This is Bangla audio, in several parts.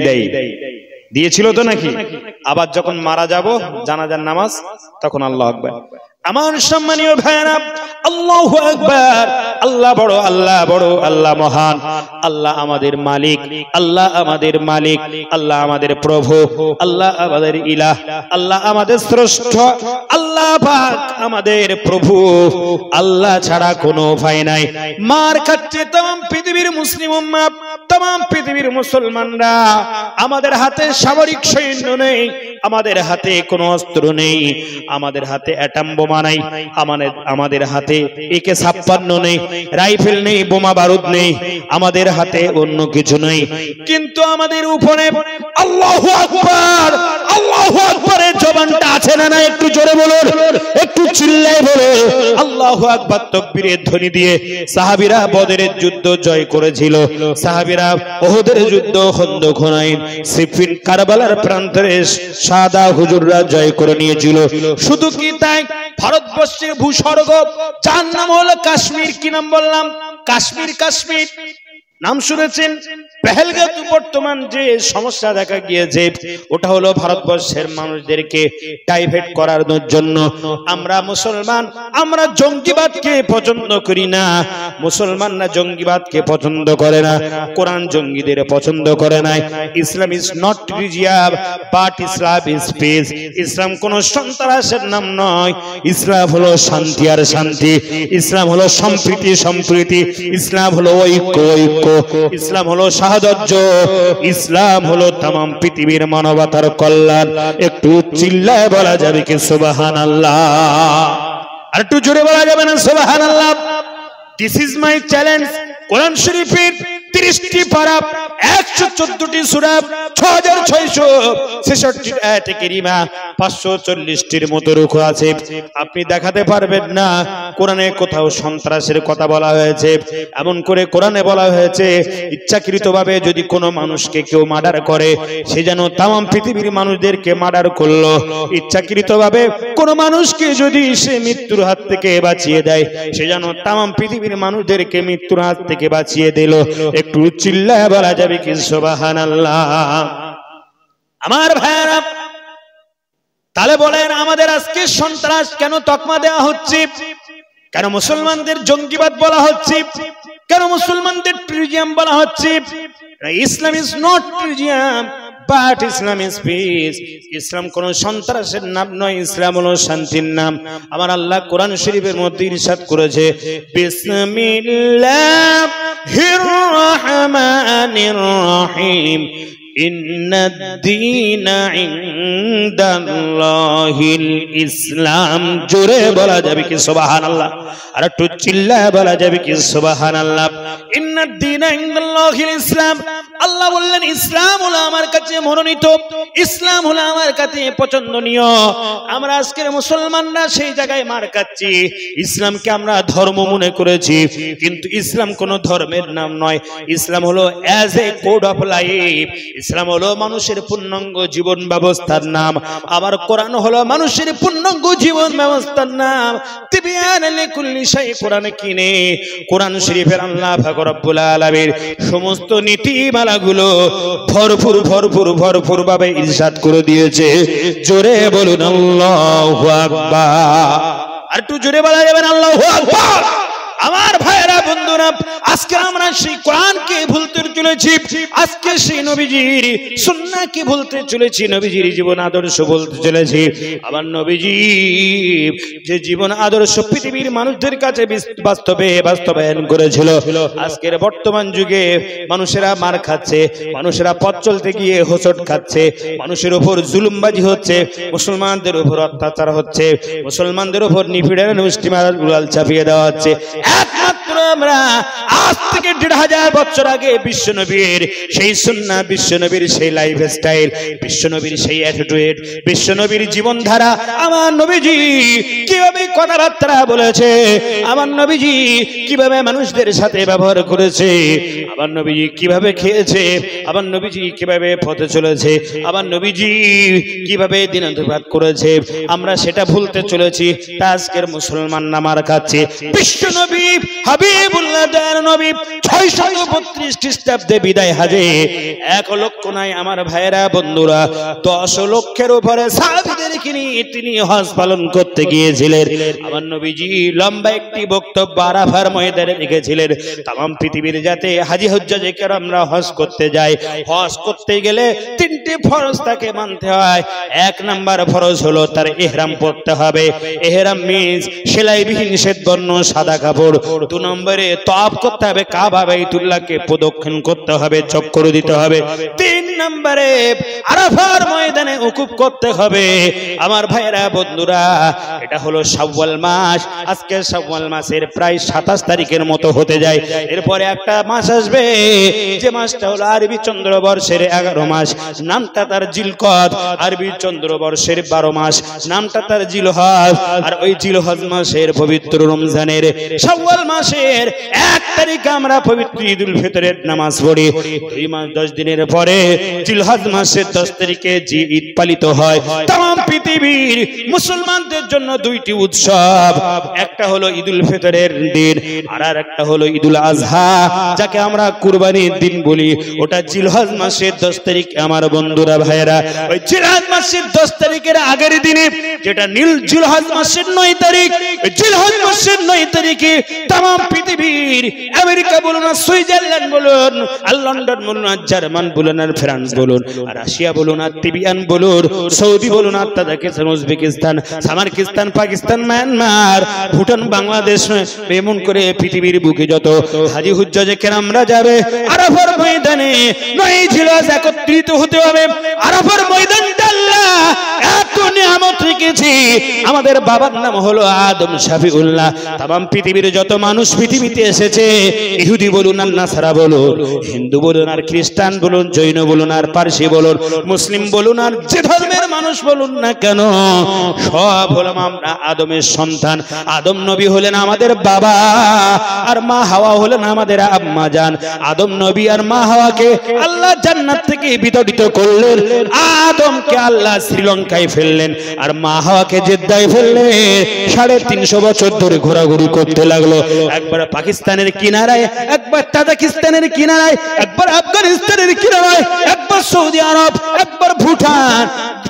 দেয় দিয়েছিল তো নাকি? আবার যখন মারা যাব জানাজার নামাজ তখন আল্লাহু আকবার। আমার সম্মানীয় ভাইরা, আল্লাহু আকবার। আল্লাহ বড়, আল্লাহ বড়, আল্লাহ মহান, আল্লাহ আমাদের মালিক, আল্লাহ আমাদের মালিক, আল্লাহ আমাদের প্রভু, আল্লাহ আমাদের ইলাহ, আল্লাহ আমাদের স্রষ্টা, আল্লাহ পাক আমাদের প্রভু। আল্লাহ ছাড়া কোনো উপায় নাই। মার খাচ্ছে तमाम পৃথিবীর মুসলিম উম্মাহ, तमाम পৃথিবীর মুসলমানরা। আমাদের হাতে সামরিক সৈন্য নেই, আমাদের হাতে কোনো অস্ত্র নেই, আমাদের হাতে অ্যাটম বোমা নাই, আমাদের হাতে AK-56 নেই, রাইফেল নেই, বোমা বারুদ নেই, আমাদের হাতে অন্য কিছু নেই। কিন্তু আমাদের উপরে আল্লাহু আকবার, আল্লাহু আকবারের জবানটা আছে না? একটু জোরে বলুন, একটু চিল্লায় বলুন আল্লাহু আকবার। তাকবীরের ধ্বনি দিয়ে সাহাবীরা বদরের যুদ্ধ জয় করেছিল, সাহাবীরা উহুদের যুদ্ধ, খন্দক, হুনাইন, সিফিন, কারবালার প্রান্তরে সাদা হুজুররা জয় করে নিয়েছিল। শুধু কি তাই, ভারতবর্ষের ভূস্বর্গ যার নাম হলো কাশ্মীর। কি নাম বললাম? কাশ্মীর। কাশ্মীর নাম শুনেছেন? পেহেলগাঁও বর্তমান যে সমস্যা দেখা গিয়েছে ওটা হলো ভারতবর্ষের মানুষদেরকে ডাইভার্ট করার জন্য। আমরা মুসলমান, আমরা জঙ্গিবাদকে পছন্দ করি না। মুসলমানরা জঙ্গিবাদকে পছন্দ করে না, কোরআন জঙ্গিদের পছন্দ করে না। ইসলাম ইজ নট রিজিয়াব বাট ইসলাম ইজ পিস। ইসলাম কোন সন্ত্রাসের নাম নয়, ইসলাম হলো শান্তি আর শান্তি, ইসলাম হলো সম্প্রীতি সম্প্রীতি, ইসলাম হলো ঐক্য ঐক্য, ইসলাম হলো সাহায্য, ইসলাম হলো तमाम পৃথিবীর মানবতার কল্যাণ। একটু চিল্লায় বলা যাবে কি সুবহানাল্লাহ? আর একটু জোরে বলা যাবে না সুবহানাল্লাহ? This is my challenge. কোরআন শরীফের 30টি পারা, 114টি সূরা, 6666 আয়াতে কারিমা, 540টির মতো রুকু আছে। আপনি দেখাতে পারবেন না কোরআনে কোথাও সন্ত্রাসের কথা বলা হয়েছে। এমন করে কোরআনে বলা হয়েছে ইচ্ছাকৃতভাবে যদি কোনো মানুষকে কেউ মার্ডার করে সে যেন तमाम পৃথিবীর মানুষদেরকে মার্ডার করলো। ইচ্ছাকৃতভাবে কোনো মানুষকে যদি সে মৃত্যুর হাত থেকে বাঁচিয়ে দেয় সে যেন तमाम পৃথিবীর মানুষদেরকে মৃত্যুর হাত থেকে বাঁচিয়ে দিল। একটু চিল্লায় বলা যাবে কি সুবহানাল্লাহ? আমার ভাইরা, তাহলে বলেন আমাদের আজকে সন্ত্রাস কেন তকমা দেওয়া হচ্ছে? কেন মুসলমানদের জঙ্গিবাদ বলা হচ্ছে? কেন মুসলমানদের টেররিজম বলা হচ্ছে? Islam is not terrorism but Islam is peace. ইসলাম কোন সন্ত্রাসের নাম নয়, ইসলাম হলো শান্তির নাম। আমার আল্লাহ কোরআন শরীফের মধ্যে ইরশাদ করেছে বিসমিল্লাহির রহমানির রহিম ইন্নাদ-দীনা ইনদাল্লাহিল ইসলাম। জোরে বলা যাবে কি সুবহানাল্লাহ? আর একটু চিল্লায় বলা যাবে কি সুবহানাল্লাহ? ইন্নাদ-দীনা ইনদাল্লাহিল ইসলাম। আল্লাহ বললেন ইসলাম হলো আমার কাছে মনোনীত, ইসলাম হলো আমার কাছে পছন্দনীয়। আমরা আজকের মুসলমানরা সেই জায়গায় মার খাচ্ছি। ইসলামকে আমরা ধর্ম মনে করেছি, কিন্তু ইসলাম কোন ধর্মের নাম নয়। ইসলাম হলো as a code of life. ইসলাম হলো মানুষের পূর্ণাঙ্গ জীবন ব্যবস্থার নাম। আবার কোরআন হলো মানুষের পূর্ণাঙ্গ জীবন ব্যবস্থার নাম। তিবিয়ান লিকুল্লি শাই। কোরআনে কিনে কোরআন শরীফের আল্লাহ পাক রব্বুল আলামিন সমস্ত নীতিমালাগুলো ভরপুর ভরপুর ভরপুর ভাবে ইরশাদ করে দিয়েছে। জোরে বলুন আল্লাহু আকবার। আর একটু জোরে বলা যাবে না আল্লাহু আকবার? আমার ভাইরা বন্ধুরা, আজকে আমরা সেই কোরআনকে ভুলতে চলেছি, আজকে সেই নবীজির সুন্নাহকে ভুলতে চলেছি, নবীজির জীবন আদর্শ বলতে চলেছি। আবার নবীজি যে জীবন আদর্শ পৃথিবীর মানুষদের কাছে বাস্তবায়ন করেছিল, আজকের বর্তমান যুগে মানুষেরা মার খাচ্ছে, মানুষেরা পথ চলতে গিয়ে হোঁচট খাচ্ছে, মানুষের উপর জুলুমবাজি হচ্ছে, মুসলমানদের উপর অত্যাচার হচ্ছে, মুসলমানদের উপর নিপীড়ন উড়াল চাপিয়ে দেওয়া হচ্ছে। একমাত্র আমরা আজ থেকে ১৫০০ বছর আগে বিশ্বনবীর সেই সুন্নাহ, বিশ্বনবীর সেই লাইফস্টাইল, বিশ্বনবীর সেই অ্যাটিটিউড, বিশ্বনবীর জীবনধারা, আমার নবীজি কিভাবে কথাবার্তা বলেছে, আমার নবীজি কিভাবে মানুষদের সাথে ব্যবহার করেছে, আমার নবীজি কিভাবে খেয়েছে, আমার নবীজি কিভাবে পথে চলেছে, আমার নবীজি কিভাবে দিনাতিপাত করেছে, আমরা সেটা ভুলতে চলেছি। তা আজকের মুসলমান নামার কাছে বিশ্বনবী হাবিবুল্লাহ কালিমুল্লাহ দয়ার নবী 632 খ্রিস্টাব্দে বিদায় হাজে 1 লক্ষ নাই আমার ভাইরা বন্ধুরা 10 লক্ষের উপরে সাহাবীদেরকে নিয়ে তিনি হজ পালন করতে গিয়েছিলেন। আমার নবীজি লম্বা একটি বক্তব্য আরাফার ময়দানে রেখেছিলেন तमाम পৃথিবীর যাতে হাজী হুজ্জাজে কেরামরা হজ করতে যায়। হজ করতে গেলে 3টি ফরজ তাকে মানতে হয়। 1 নাম্বার ফরজ হলো তার ইহরাম পরতে হবে। ইহরাম মিন্স সেলাইবিহীন শ্বেতবর্ণ সাদা কাপড়। 2 নম্বরে তওয়াফ করতে হবে, কাবা বাইতুল্লাহকে প্রদক্ষিণ করতে হবে, চক্কর দিতে হবে। 3 নম্বরে আরাফার ময়দানে উকুফ করতে হবে। আমার ভাইরা বন্ধুরা এটা হলো শাওয়াল মাস। আজকে শাওয়াল মাসের প্রায় 27 তারিখের মতো হতে যায়। এরপরে একটা মাস আসবে যে মাসটা হলো আরবি চন্দ্রবর্ষের 11 মাস, নামটা তার জিলকদ। আরবি চন্দ্রবর্ষের 12 মাস, নামটা তার জিলহজ। আর ওই জিলহজ মাসের পবিত্র রমজানের শাওয়াল মাসের 1 তারিখে আমরা পবিত্র ঈদুল ফিতরের নামাজ পড়ি। 2 মাস 10 দিনের পরে জিলহজ মাসের 10 তারিখে যে ঈদ পালিত হয়। तमाम পৃথিবীর মুসলমানদের জন্য 2টি উৎসব, একটা হলো ঈদুল ফিতরের দিন আর আরেকটা হলো ঈদুল আজহা, যাকে আমরা কুরবানির দিন বলি। ওটা জিলহজ মাসের 10 তারিখ আমার বন্ধুরা ভাইরা। ওই জিলহজ মাসের 10 তারিখের আগের দিনে যেটা নীল জিলহজ মাসের 9 তারিখ, জিলহজ মাসের 9 তারিখে तमाम পৃথিবীর আমেরিকা বলুন আর সুইজারল্যান্ড বলুন আর লন্ডন বলুন আর জার্মান বলুন আর ফ্রান্স বলুন আর রাশিয়া বলুন আর তিবিয়ান বলুন, সৌদি বলুন আর তাজিকিস্তান, উজবেকিস্তান, সামারকিস্তান, পাকিস্তান, মায়ানমার, ভুটান, বাংলাদেশ, এমন করে পৃথিবীর বুকে যত হাজী হুজ্জাজে কেরামরা যাবে আরাফার ময়দানে 9 জিলহজ একত্রিত হতে হবে। আরাফার ময়দানটা আল্লাহ এত নিয়ামত রেখেছে। আমাদের বাবার নাম হলো আদম শাফিউল্লাহ। तमाम পৃথিবীর যত মানুষ পৃথিবীতে এসেছে, ইহুদি বলুন আর নাসারা বলুন, হিন্দু বলুন আর খ্রিস্টান বলুন, জৈন বলুন আর পারসি বলুন, মুসলিম বলুন আর যে ধর্মের মানুষ বলুন না কেন, সব হলাম আমরা আদমের সন্তান। আদম নবী হলেন আমাদের বাবা আর মা হাওয়া হলেন আমাদের আম্মা জান। আদম নবী আর মা হাওয়াকে আল্লাহ জান্নাত থেকে বিতাড়িত করলেন। আদমকে আল্লাহ শ্রীলঙ্কায় ফেললেন আর মা হাওয়াকে জেদ্দায় ফেললেন। 350 বছর ধরে ঘোরাঘুরি করতে লাগলো। একবার পাকিস্তানের কিনারায়, একবার তাজিকিস্তানের কিনারায়, একবার আফগানিস্তানের কিনারায়, একবার সৌদি আরব, একবার ভুটান,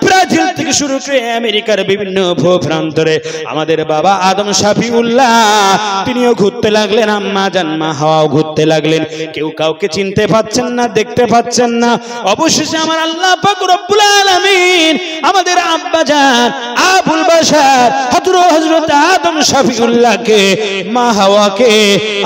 ব্রাজিল থেকে শুরু করে আমেরিকার বিভিন্ন ভূপ্রান্তরে আমাদের বাবা আদম শাফিউল্লাহ তিনিও ঘুরতে লাগলেন, আম্মা জান মা হাওয়াও ঘুরতে লাগলেন। কেউ কাউকে চিনতে পাচ্ছেন না, দেখতে পাচ্ছেন না। অবশেষে আমার আল্লাহ পাক রব্বুল আলামিন আমাদের আব্বা জান আবুল বাশার হযরত আদম শাফিউল্লাহকে মা হাওয়াকে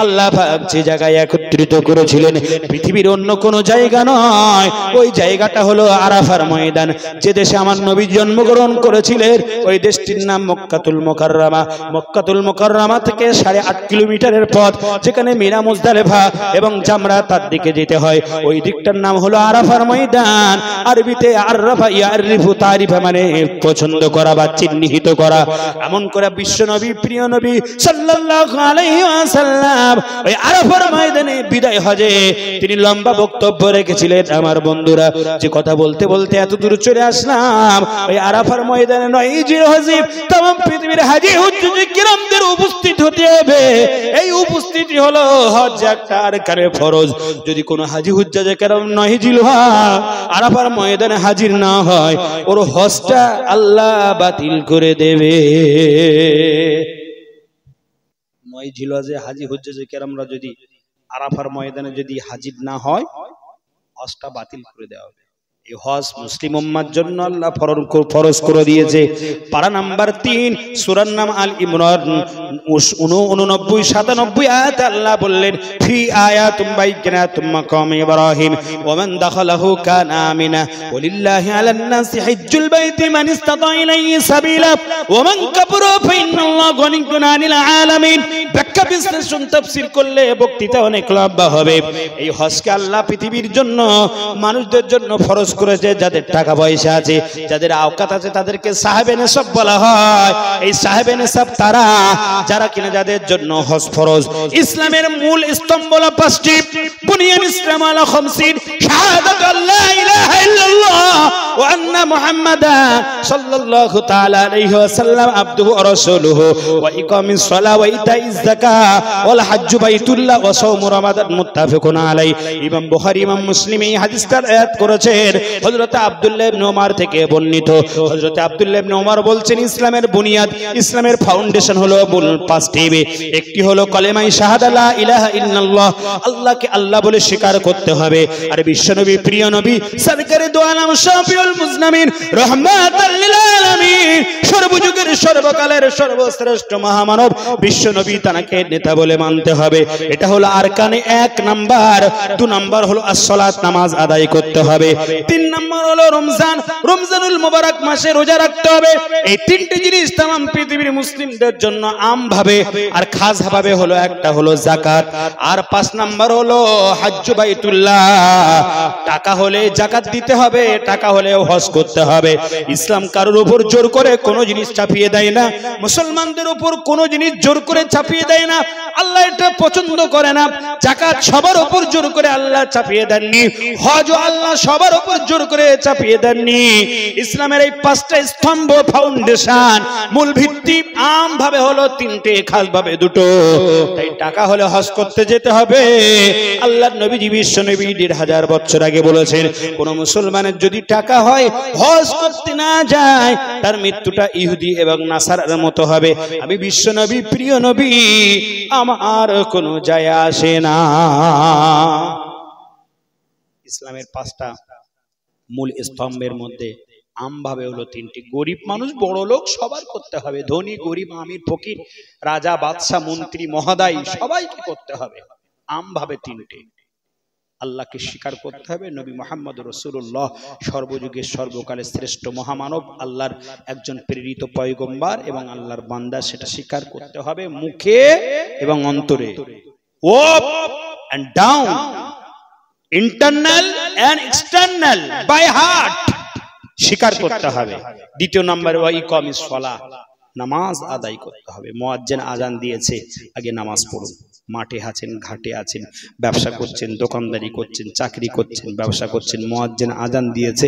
আল্লাহ পাক যে জায়গায় একত্রিত করেছিলেন পৃথিবীর অন্য কোনো জায়গা নয়। ওই জায়গাটা হলো আরাফার ময়দান। যে দেশে আমার নবী জন্মগ্রহণ করেছিলেন ওই দেশটির নাম মক্কাতুল মুকাররমা। মক্কাতুল মুকাররমা থেকে 8.5 কিলোমিটারের পথ, যেখানে মিনা, মুজদালিফা এবং জামরা তার দিকে যেতে হয়। ওই দিকটার নাম হলো আরাফার ময়দান। আরবিতে আররাফা ইয়ারিফু তারিফা মানে পছন্দ করা বা চিহ্নিত করা। এমন করে বিশ্ব নবী, প্রিয় নবী সাল্লাল্লাহু আলাইহি ওয়াসাল্লাম ওই আরাফার ময়দানে বিদায় হজে তিনি লম্বা বক্তব্য রেখেছিলেন। আমার বন্ধুরা, যে কথা বলতে বলতে এত দূর চলে আসলাম, ওই আরাফার ময়দানে 9 জিলহজ तमाम পৃথিবীর হাজী হুজ্জাজে কিরামদের উপস্থিত হতে হবে। এই উপস্থিতি হলো হজ একটা আরকানে ফরজ। যদি কোনো হাজী হুজ্জাজে কিরাম 9 জিলহজ আরাফার ময়দানে হাজির না হয়, ওর হজটা আল্লাহ বাতিল করে দেবে। 9 জিলহজে হাজী হুজ্জাজে কিরামরা যদি আরাফার ময়দানে যদি হাজির না হয়, হজটা বাতিল করে দেওয়া হবে। এই হজ মুসলিম উম্মার জন্য আল্লাহ ফরজ করে দিয়েছে। পারা নাম্বার 3 সূরার নাম আল ইমরান 89-97 আয়াত আল্লাহ বললেন, ফি আয়াতুম বাইয়িনাতুম মাকাম ইব্রাহিম ওয়া মান দাখালাহু কানা আমিনা ওয়ালিল্লাহি আলান নাসি হজ্জুল বাইতি মান ইসতাতা ইলাইহি সাবিলা ওয়া মান কাফারা ফাইন্নাল্লাহা গনিয়্যুন আনিল আলামিন। ব্যাখ্যা বিশ্লেষণ তাফসীর করলে বক্তৃতা অনেক লম্বা হবে। এই হজকে আল্লাহ পৃথিবীর জন্য, মানুষদের জন্য ফরজ করেছে। যাদের টাকা পয়সা আছে, যাদের আওকাত আছে, তাদেরকে সাহেবে নেসাব বলা হয়। এই সাহেবে নেসাব তারা যারা কিনা যাদের জন্য হজ ফরজ। ইসলামের মূল স্তম্ভ হলো 5টি। বুনিয়াল ইসলাম আলা 50 শাহাদাতু আল্লা ইলাহা ইল্লাল্লাহ ওয়া আন্না মুহাম্মাদান সাল্লাল্লাহু তাআলা আলাইহি ওয়াসাল্লাম আবদুহু ওয়া রাসূলুহু ওয়া ইকামিস সালাহ ওয়া ইতাইজ যাকাত ওয়াল হাজ্জু বাইতুল্লাহ ওয়া সাওমু রমাদান মুত্তাফাকুন আলাইহি। ইমাম বুখারী ইমাম মুসলিম এই হাদিসটা আয়াত করেছেন হযরত আব্দুল্লাহ ইবনে ওমর থেকে বর্ণিত। হযরত আব্দুল্লাহ ইবনে ওমর বলছেন ইসলামের বুনিয়াদ, ইসলামের ফাউন্ডেশন হলো মূল পাঁচটি। একটি হলো কালেমায়ে শাহাদা লা ইলাহা ইল্লাল্লাহ, আল্লাহকে আল্লাহ বলে স্বীকার করতে হবে। আর বিশ্বনবী প্রিয় নবী সরকারে দো আলম শাফিউল মুজনামিন রাহমাতাল লিল আলামিন, সর্বযুগের সর্বকালের সর্বশ্রেষ্ঠ মহামানব বিশ্বনবী, তাকে নেতা বলে মানতে হবে। এটা হলো আরকানে 1 নাম্বার। 2 নাম্বার হলো as-সালাত, নামাজ আদায় করতে হবে। 3 নাম্বার হলো রমজান, রমজানুল মুবারক মাসে রোজা রাখতে হবে। এই তিনটি জিনিস तमाम পৃথিবীর মুসলিমদের জন্য আমভাবে আর খাসভাবে হলো একটা হলো যাকাত। আর 5 নাম্বার হলো হজ্জ বাইতুল্লাহ, টাকা হলে যাকাত দিতে হবে, টাকা হলে হজ করতে হবে। ইসলাম কারোর উপর জোর করে কোনো জিনিস চাপিয়ে দেয় না, মুসলমানদের উপর কোনো জিনিস জোর করে চাপিয়ে দেয় না, আল্লাহ এটা পছন্দ করে না। যাকাত সবার উপর জোর করে আল্লাহ চাপিয়ে দেননি, হজ আল্লাহ সবার উপর জোর করে চাপিয়ে দেননি। ইসলামের এই 5টা স্তম্ভ ফাউন্ডেশন, মূল ভিত্তি আমভাবে হলো 3টে, খাসভাবে 2টো। তাই টাকা হলে হজ করতে যেতে হবে। আল্লাহর নবীজি বিশ্বনবী 1500 বছর আগে বলেছেন কোন মুসলমানের যদি টাকা হয় হজ করতে না যায় তার মৃত্যুটা ইহুদি এবং নাসারার মতো হবে। আমি বিশ্বনবী প্রিয় নবী, আমার কোনো যায় আসে না। ইসলামের 5টা মূল স্তম্ভের মধ্যে আমভাবে হলো 3টি। গরিব মানুষ বড় লোক সবার করতে হবে, ধনী গরিব আমির ফকির রাজা বাদশা মন্ত্রী মহোদয় সবাইকে করতে হবে। আমভাবে 3টে। আল্লাহকে স্বীকার করতে হবে, নবী মুহাম্মদ রাসূলুল্লাহ সর্বযুগের সর্বকালের শ্রেষ্ঠ মহামানব, আল্লাহর একজন প্রেরিত পয়গম্বর এবং আল্লাহর বান্দা, সেটা স্বীকার করতে হবে মুখে এবং অন্তরে। Up and down, internal and external, by heart স্বীকার করতে হবে। 2 নম্বরে ওয়া ইকামিস সালাহ, নামাজ আদায় করতে হবে। মুয়াজ্জিন আজান দিয়েছে, আগে নামাজ পড়ুন। মাঠে আছেন, ঘাটে আছেন, ব্যবসা করছেন, দোকানদারি করছেন, চাকরি করছেন, ব্যবসা করছেন, মুয়াজ্জিন আজান দিয়েছে,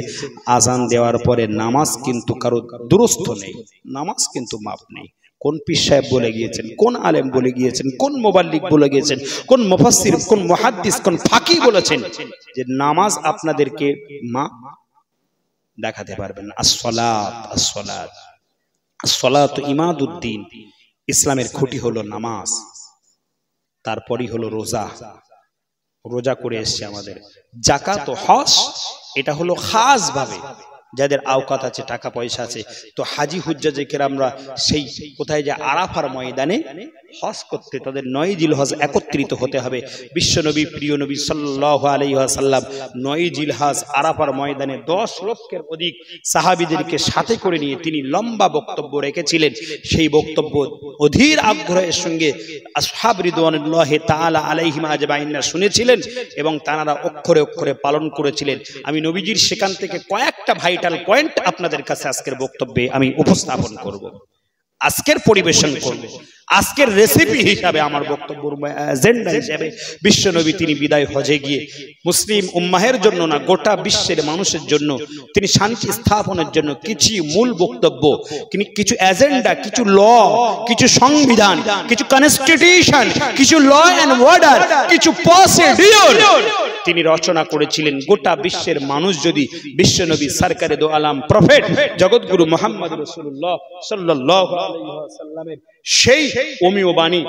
আজান দেওয়ার পরে নামাজ কিন্তু কারো দুরস্থ নেই, নামাজ কিন্তু মাপ নেই। কোন পীর সাহেব বলে গিয়েছেন, কোন আলেম বলে গিয়েছেন, কোন মুবাল্লিগ বলে গিয়েছেন, কোন মুফাসসির, কোন মুহাদ্দিস, কোন ফাকিহ বলেছেন যে নামাজ আপনাদেরকে মাপ দেখাতে পারবেন না। as-salat, as-salat, as-salatu Imaduddin. ইসলামের খুঁটি হলো নামাজ, তারপরই হলো রোজা, রোজা করে এসছে আমাদের। যাকাত ও হজ এটা হলো খাস ভাবে যাদের আওকাত আছে, টাকা পয়সা আছে। তো হাজি হুজ্জাজে কেরামরা সেই কোথায় যে আরাফার ময়দানে হজ করতে, তাদের 9 জিলহজ একত্রিত হতে হবে। বিশ্বনবী প্রিয় নবী সাল্লাল্লাহু আলাইহি ওয়াসাল্লাম 9 জিলহজ আরাফার ময়দানে 10 লক্ষের অধিক সাহাবীদেরকে সাথে করে নিয়ে তিনি লম্বা বক্তব্য রেখেছিলেন। সেই বক্তব্য অধীর আগ্রহের সঙ্গে আসহাব রিদওয়ানুল্লাহি তাআলা আলাইহিম আজমাইন শুনেছিলেন এবং তারা অক্ষরে অক্ষরে পালন করেছিলেন। আমি নবীজির সেখান থেকে কয়েকটা ভাইটাল পয়েন্ট আপনাদের কাছে আজকের বক্তব্যে আমি উপস্থাপন করব, আজকের পরিবেশন করব, আজকের রেসিপি হিসাবে আমার বক্তব্য এজেন্ডা হিসাবে। বিশ্বনবী তিনি বিদায় হজে গিয়ে মুসলিম উম্মাহের জন্য না, গোটা বিশ্বের মানুষের জন্য তিনি শান্তি স্থাপনের জন্য কিছু মূল বক্তব্য, কিছু এজেন্ডা, কিছু ল, কিছু সংবিধান, কিছু কনস্টিটিউশন, কিছু ল এন্ড অর্ডার, কিছু প্রসিডিউর তিনি রচনা করেছিলেন। গোটা বিশ্বের মানুষ যদি বিশ্বনবী সরকারে দো আলম প্রফেট জগৎগুরু মুহাম্মদ রাসূলুল্লাহ সাল্লাল্লাহু আলাইহি ওয়াসাল্লামের সেই ওমিও বাণী,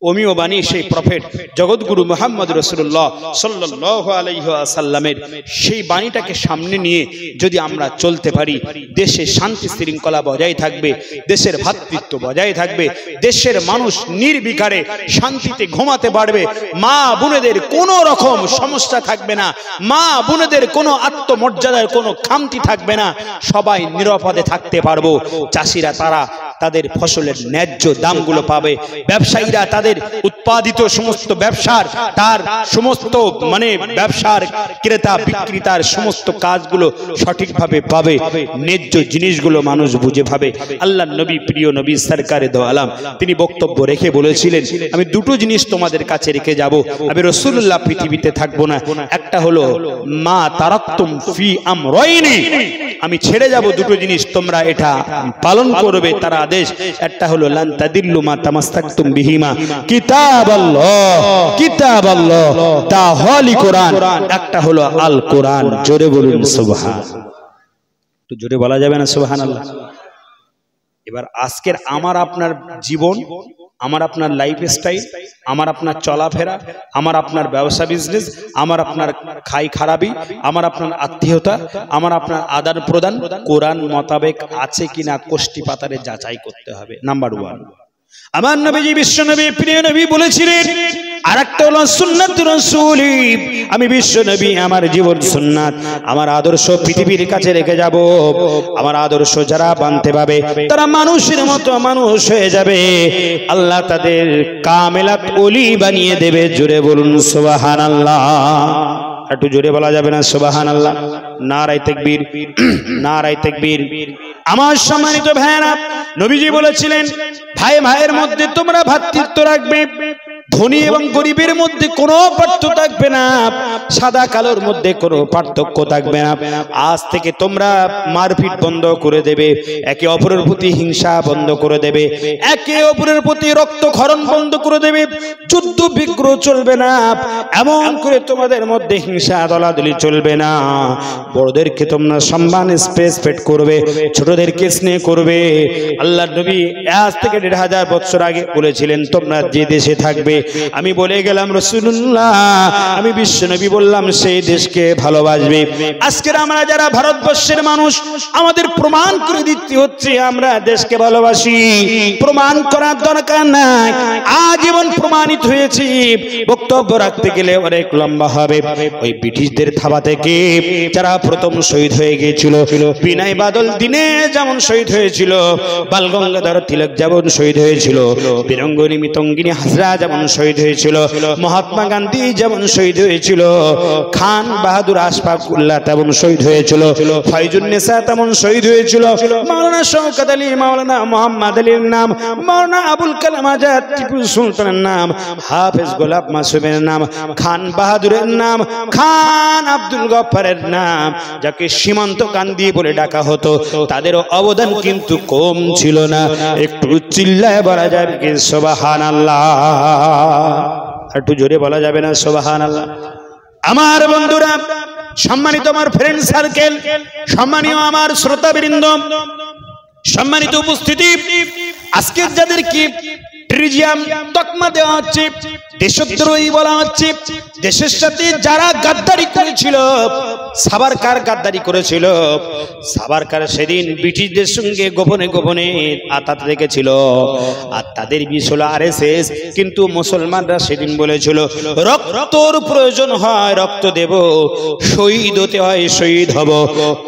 ওমিও বাণী, সেই প্রফেট জগৎগুরু মুহাম্মদ রাসূলুল্লাহ সাল্লাল্লাহু আলাইহি ওয়াসাল্লামের সেই বাণীটাকে সামনে নিয়ে যদি আমরা চলতে পারি, দেশে শান্তি শৃঙ্খলা বজায় থাকবে, দেশের ভ্রাতৃত্ব বজায় থাকবে, দেশের মানুষ নির্বিকারে শান্তিতে ঘুমাতে পারবে, মা বোনেদের কোনো রকম সমস্যা থাকবে না, মা বোনেদের কোনো আত্মমর্যাদার কোনো খামতি থাকবে না, সবাই নিরাপদে থাকতে পারবো। চাষিরা তারা তাদের ফসলের ন্যায্য দামগুলো পাবে, ব্যবসায়ীরা তাদের উৎপাদিত সমস্ত ব্যবসার তার সমস্ত মানে ব্যবসার ক্রেতা বিক্রেতার সমস্ত কাজগুলো সঠিকভাবে পাবে, ন্যায্য জিনিসগুলো মানুষ বুঝে পাবে। আল্লাহর নবী, প্রিয় নবী সরকারে দো আলম, তিনি বক্তব্য রেখে বলেছিলেন, আমি দুটো জিনিস তোমাদের কাছে রেখে যাব, আমি রাসূলুল্লাহ পৃথিবীতে থাকবো না। একটা হলো মা তারাকতুম ফি আমরাইনি, আমি ছেড়ে যাব দুটো জিনিস, তোমরা এটা পালন করবে, তার আদেশ। একটা হলো লান তাদিল্লু মা তামাসসাকতুম বিহিমা কিতাবাল্লাহ, তা হলি কোরআন, একটা হলো আল কোরআন। জোরে বলুন সুবহান। একটু জোরে বলা যাবে না সুবহানাল্লাহ? এবার আজকের আমার আপনার জীবন, আমার আপনার লাইফ স্টাইল, আমার আপনার চলাফেরা, আমার আপনার ব্যবসা বিজনেস, আমার আপনার খাই খারাপি, আমার আপনার আত্মীয়তা, আমার আপনার আদান প্রদান কোরআন মোতাবেক আছে কিনা কোষ্টি পাতারে যাচাই করতে হবে। নাম্বার 1, আমার নবীজি বিশ্ব নবী প্রিয় নবী বলেছিলেন, আরেকটা হলো সুন্নাত রাসূলি, আমি বিশ্ব নবী, আমার জীবন সুন্নাত, আমার আদর্শ পৃথিবীর কাছে রেখে যাব। আমার আদর্শ যারা মানতে পারবে তারা মানুষের মতো মানুষ হয়ে যাবে, আল্লাহ তাদের কামেলাত ওলি বানিয়ে দেবে। জোরে বলুন সুবহানাল্লাহ। একটু জোরে বলা যাবে না সুবহানাল্লাহ? নারায়ে তাকবীর, নারায়ে তাকবীর। আমার সম্মানিত ভাইরা, নবীজি বলেছিলেন, ভাই ভাইয়ের মধ্যে তোমরা ভ্রাতৃত্ব রাখবে, ধনী এবং গরিবের মধ্যে কোনো পার্থক্য থাকবে না, সাদা কালোর মধ্যে কোনো পার্থক্য থাকবে না। আজ থেকে তোমরা মারপিট বন্ধ করে দেবে, একে অপরের প্রতি হিংসা বন্ধ করে দেবে, একে অপরের প্রতি রক্তক্ষরণ বন্ধ করে দেবে, যুদ্ধ বিগ্রহ চলবে না, এমন করে তোমাদের মধ্যে হিংসা দলাদলি চলবে না। বড়দেরকে তোমরা সম্মান রেসপেক্ট করবে, ছোটদেরকে স্নেহ করবে। আল্লাহর নবী আজ থেকে ১৫০০ বছর আগে বলেছিলেন, তোমরা যে দেশে থাকবে, আমি বলে গেলাম রাসূলুল্লাহ, আমি বিশ্ব নবী বললাম সেই দেশকে ভালোবাসবে। আজকের আমরা যারা ভারতবর্ষের মানুষ, আমাদের প্রমাণ করে দিতে হচ্ছে আমরা দেশকে ভালোবাসি। প্রমাণ করার দরকার নাই, আজীবন প্রমাণিত হয়েছে। বক্তব্য রাখতে গেলে অনেক লম্বা হবে। ওই ব্রিটিশদের থাবা থেকে যারা প্রথম শহীদ হয়ে গিয়েছিল, বিনয় বাদল দিনে যেমন শহীদ হয়েছিল, বালগঙ্গাধর তিলক যেমন শহীদ হয়েছিল, বীরাঙ্গনী মিতঙ্গিনী হাজরা যেমন শহীদ হয়েছিল, মহাত্মা গান্ধী যেমন শহীদ হয়েছিল, খান বাহাদুর আশফাক উল্লাহ তেমন শহীদ হয়েছিল, ফয়জুন্নেসা তেমন শহীদ হয়েছিল, মাওলানা শওকত আলী, মাওলানা মোহাম্মদ আলীর নাম, মাওলানা আবুল কালাম আজাদ, টিপু সুলতানের নাম, হাফেজ গোলাপ মাসুমের নাম, খান বাহাদুরের নাম, খান আব্দুল গফফারের নাম, যাকে সীমান্ত কান্দি বলে ডাকা হতো, তাদের অবদান কিন্তু কম ছিল না। একটু চিল্লায় বলা যাবে কি সুবহানাল্লাহ? একটু জোরে বলা যাবে না সুবহানাল্লাহ? আমার বন্ধুরা, সম্মানিত আমার ফ্রেন্ড সার্কেল, সম্মানীয় আমার শ্রোতাবৃন্দ, সম্মানিত উপস্থিতি, আজকে যাদেরকে ট্রিজিয়াম তকমা দেওয়া হচ্ছে, দেশদ্রোহী বলা হচ্ছে, দেশের সাথে যারা গাদ্দারি করেছিল, সাভারকার গাদ্দারি করেছিল, সাভারকার সেদিন ব্রিটিশদের সঙ্গে গোপনে গোপনে আতাত রেখেছিল, আর তাদের বিষ হলো আরএসএস। কিন্তু মুসলমানরা সেদিন বলেছিল, রক্তর প্রয়োজন হয় রক্ত দেব, শহীদ হতে হয় শহীদ হব,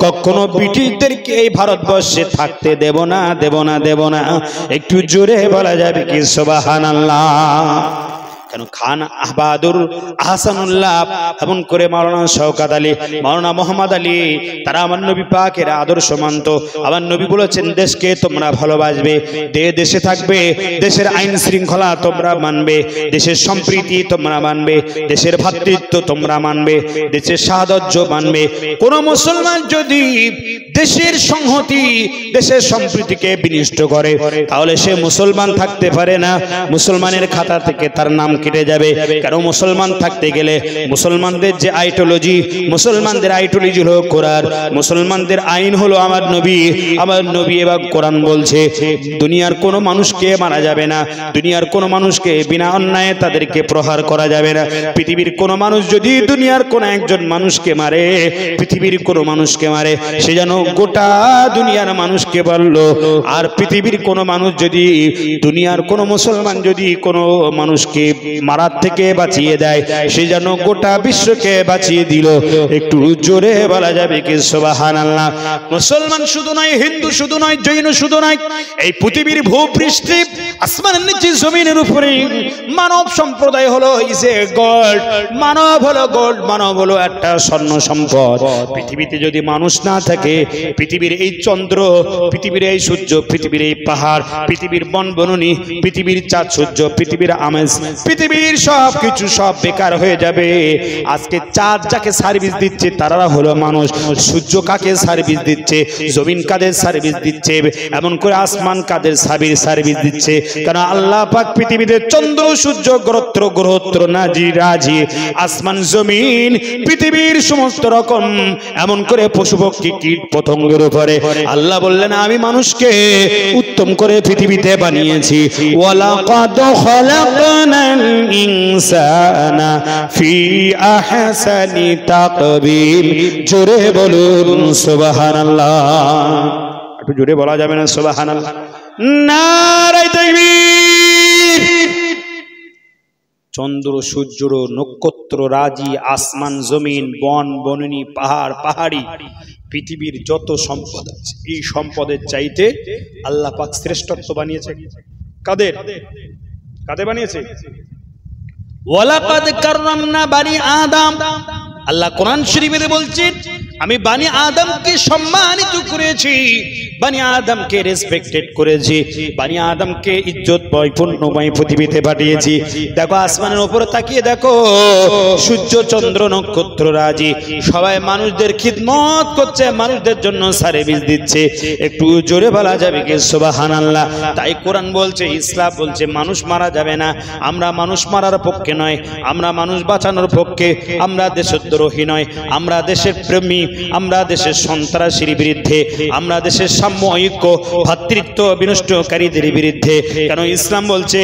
কখনো ব্রিটিশদেরকে এই ভারতবর্ষে থাকতে দেব না, দেব না, দেব না। একটু জোরে বলা যাবে কি সুবহানাল্লাহ? কেন খান বাহাদুর আহসানুল্লাহ এমন করে মাওলানা শওকত আলী, মাওলানা মোহাম্মদ আলী, তারা আমার নবী পাকের আদর্শ মানত। আমার নবী বলেছেন, দেশকে তোমরা ভালোবাসবে, দেশে থাকবে, দেশের আইন শৃঙ্খলা তোমরা মানবে, দেশের সম্প্রীতি তোমরা মানবে, দেশের ভ্রাতৃত্ব তোমরা মানবে, দেশের সাহচর্য মানবে। কোন মুসলমান যদি দেশের সংহতি, দেশের সম্প্রীতিকে বিনষ্ট করে, তাহলে সে মুসলমান থাকতে পারে না, মুসলমানের খাতা থেকে তার নাম কেটে যাবে। কারণ মুসলমান থাকতে গেলে মুসলমানদের যে আইডিওলজি, মুসলমানদের আইডিওলজি হলো কোরআন, মুসলমানদের আইন হলো আমার নবী। আমার নবী এবং কোরআন বলছে, দুনিয়ার কোনো মানুষকে মারা যাবে না, দুনিয়ার কোনো মানুষকে বিনা অন্যায়ে তাদেরকে প্রহার করা যাবে না। পৃথিবীর কোনো মানুষ যদি দুনিয়ার কোনো একজন মানুষকে মারে, পৃথিবীর কোনো মানুষকে মারে, সে যেন গোটা দুনিয়ার মানুষকে বলল। আর পৃথিবীর কোনো মানুষ যদি, দুনিয়ার কোনো মুসলমান যদি কোনো মানুষকে মারার থেকে বাঁচিয়ে দেয়, সে যেন গোটা বিশ্বকে বাঁচিয়ে দিল। একটু জোরে বলা যাবে কি সুবহানাল্লাহ। মুসলমান শুধু নয়, হিন্দু শুধু নয়, জৈন শুধু নয়, এই পৃথিবীর ভূপৃষ্ঠে আসমানের নিচে জমিনের উপরে মানব সম্প্রদায় হলো ইসে গোল্ড, মানব হলো গোল্ড, মানব হলো একটা স্বর্ণ সম্পদ। পৃথিবীতে যদি মানুষ না থাকে, পৃথিবীর এই চন্দ্র, পৃথিবীর এই সূর্য, পৃথিবীর এই পাহাড়, পৃথিবীর বনবননী, পৃথিবীর চাঁদ সূর্য, পৃথিবীর আমেজ, পৃথিবীর সব কিছু সব বেকার হয়ে যাবে। আজকে চাঁদ যাকে সার্ভিস দিচ্ছে তারা হলো মানুষ, সূর্য কাকে সার্ভিস দিচ্ছে, জমিন কাদের সার্ভিস দিচ্ছে, এমন করে আসমান কাদের সার্ভিস দিচ্ছে। কারণ আল্লাহ পাক পৃথিবীতে চন্দ্র সূর্য গ্রহত্র নাজি রাজি আসমান জমিন পৃথিবীর সমস্ত রকম এমন করে পশু পক্ষী কীট পতঙ্গের উপরে আল্লাহ বললেন আমি মানুষকে উত্তম করে পৃথিবীতে বানিয়েছি। ওয়ালাকাদ খালাকনাল ইনসানা ফি আহসানি তাকবীর। জোরে বলুন সুবহানাল্লাহ। একটু জোরে বলা যাবে না সুবহানাল্লাহ? নারে তাকবীর। চন্দ্র সূর্য নক্ষত্র রাজি আসমান জমিন বন বননী পাহাড় পাহাড়ি পৃথিবীর যত সম্পদ আছে, এই সম্পদের চাইতে আল্লাহ পাক শ্রেষ্ঠত্ব বানিয়েছে কাদের? কাদের বানিয়েছে? ওয়ালাকাদ কাররামনা বানি আদম। আল্লাহ কোরআন শরীফে বলছেন আমি বানি আদমকে সম্মানিত করেছি, বানি আদমকে রেসপেক্টেড করেছি, বানি আদমকে ইজ্জত পূর্ণময় পৃথিবীতে পাঠিয়েছি। দেখো আসমানের উপরে তাকিয়ে দেখো, সূর্য চন্দ্র নক্ষত্র রাজি সবাই মানুষদের খিদমত করছে, মানুষদের জন্য সার্ভিস দিচ্ছে। একটু জোরে বলা যাবে কি সুবহানাল্লাহ? তাই কোরআন বলছে, ইসলাম বলছে মানুষ মারা যাবে না। আমরা মানুষ মারার পক্ষে নয়, আমরা মানুষ বাঁচানোর পক্ষে। আমরা দেশদ্রোহী নয়, আমরা দেশের প্রেমী, আমরা দেশের সন্ত্রাসীর বিরুদ্ধে, আমরা দেশের সাম্য ঐক্য ভ্রাতৃত্ব বিনষ্টকারীদের বিরুদ্ধে। কেন ইসলাম বলছে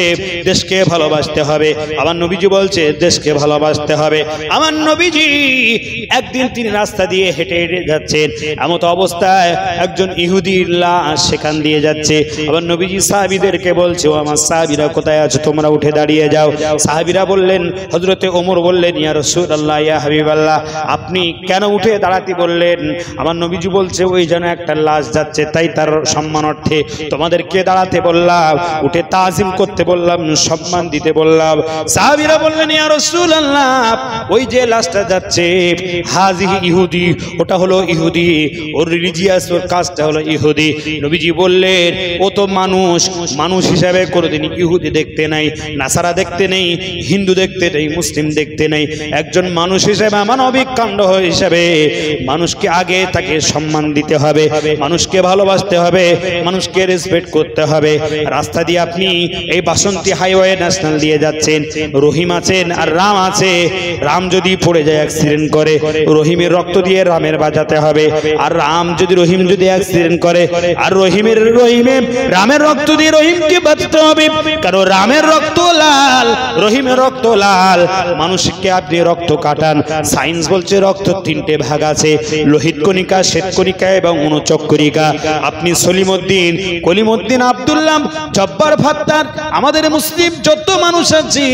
দেশকে ভালোবাসতে হবে, আমার নবীজি বলছে দেশকে ভালোবাসতে হবে। আমার নবীজি একদিন তিনি রাস্তা দিয়ে হেঁটে হেঁটে যাচ্ছেন, এমত অবস্থায় একজন ইহুদির লাশ সেখান দিয়ে যাচ্ছে। আমার নবীজি সাহাবীদেরকে বলছে ও আমার সাহাবীরা কোথায় আছো, তোমরা উঠে দাঁড়িয়ে যাও। সাহাবীরা বললেন, হযরতে ওমর বললেন ইয়া রাসূলুল্লাহ ইয়া হাবিবাল্লাহ আপনি কেন উঠে দাঁড়াতে বললেন? আমার নবীজি বলছে ওই যেন একটা লাশ যাচ্ছে, তাই তার সম্মানার্থে তোমাদেরকে দাঁড়াতে বললাম, উঠে তাজিম করতে বললাম, সম্মান দিতে বললাম। সাহাবীরা বললেন ইয়া রাসূলুল্লাহ ওই যে লাশটা যাচ্ছে হাজিহি ইহুদি, ওটা হলো ইহুদি, ওর রিলিজিয়াস ওর কাজটা হলো ইহুদি। নবীজি বললেন ও তো মানুষ, মানুষ হিসাবে কোনোদিন ইহুদি দেখতে নাই, নাসারা দেখতে নেই, হিন্দু দেখতে নেই, মুসলিম দেখতে নেই। একজন মানুষ হিসেবে মানবিক কাণ্ড হিসেবে মানুষকে আগে তাকে সম্মান দিতে হবে, মানুষকে ভালোবাসতে হবে, মানুষকে রেসপেক্ট করতে হবে। রাস্তা দিয়ে আপনি এই বাসন্তী হাইওয়ে ন্যাশনাল দিয়ে যাচ্ছেন, রহিম আছেন আর রাম আছে। রাম যদি পড়ে যায় অ্যাক্সিডেন্ট করে, রহিমের রক্ত দিয়ে রামের বাঁচাতে হবে। আর রাম যদি রহিম যদি অ্যাক্সিডেন্ট করে, আর রহিমের রামের রক্ত দিয়ে রহিমকে বাঁচাতে হবে। কারণ রামের রক্ত লাল, রহিমের রক্ত লাল। মানুষকে আপনি রক্ত কাটান, সায়েন্স বলছে রক্ত তিনটে ভাগ আছে, লোহিত কণিকা, শ্বেত কণিকা এবং অনুচক কণিকা। আপনি সলিমউদ্দিন, কলিমউদ্দিন, আব্দুল্লাহ, জব্বার, ফাত্তার, আমাদের মুসলিম যত মানুষ আছে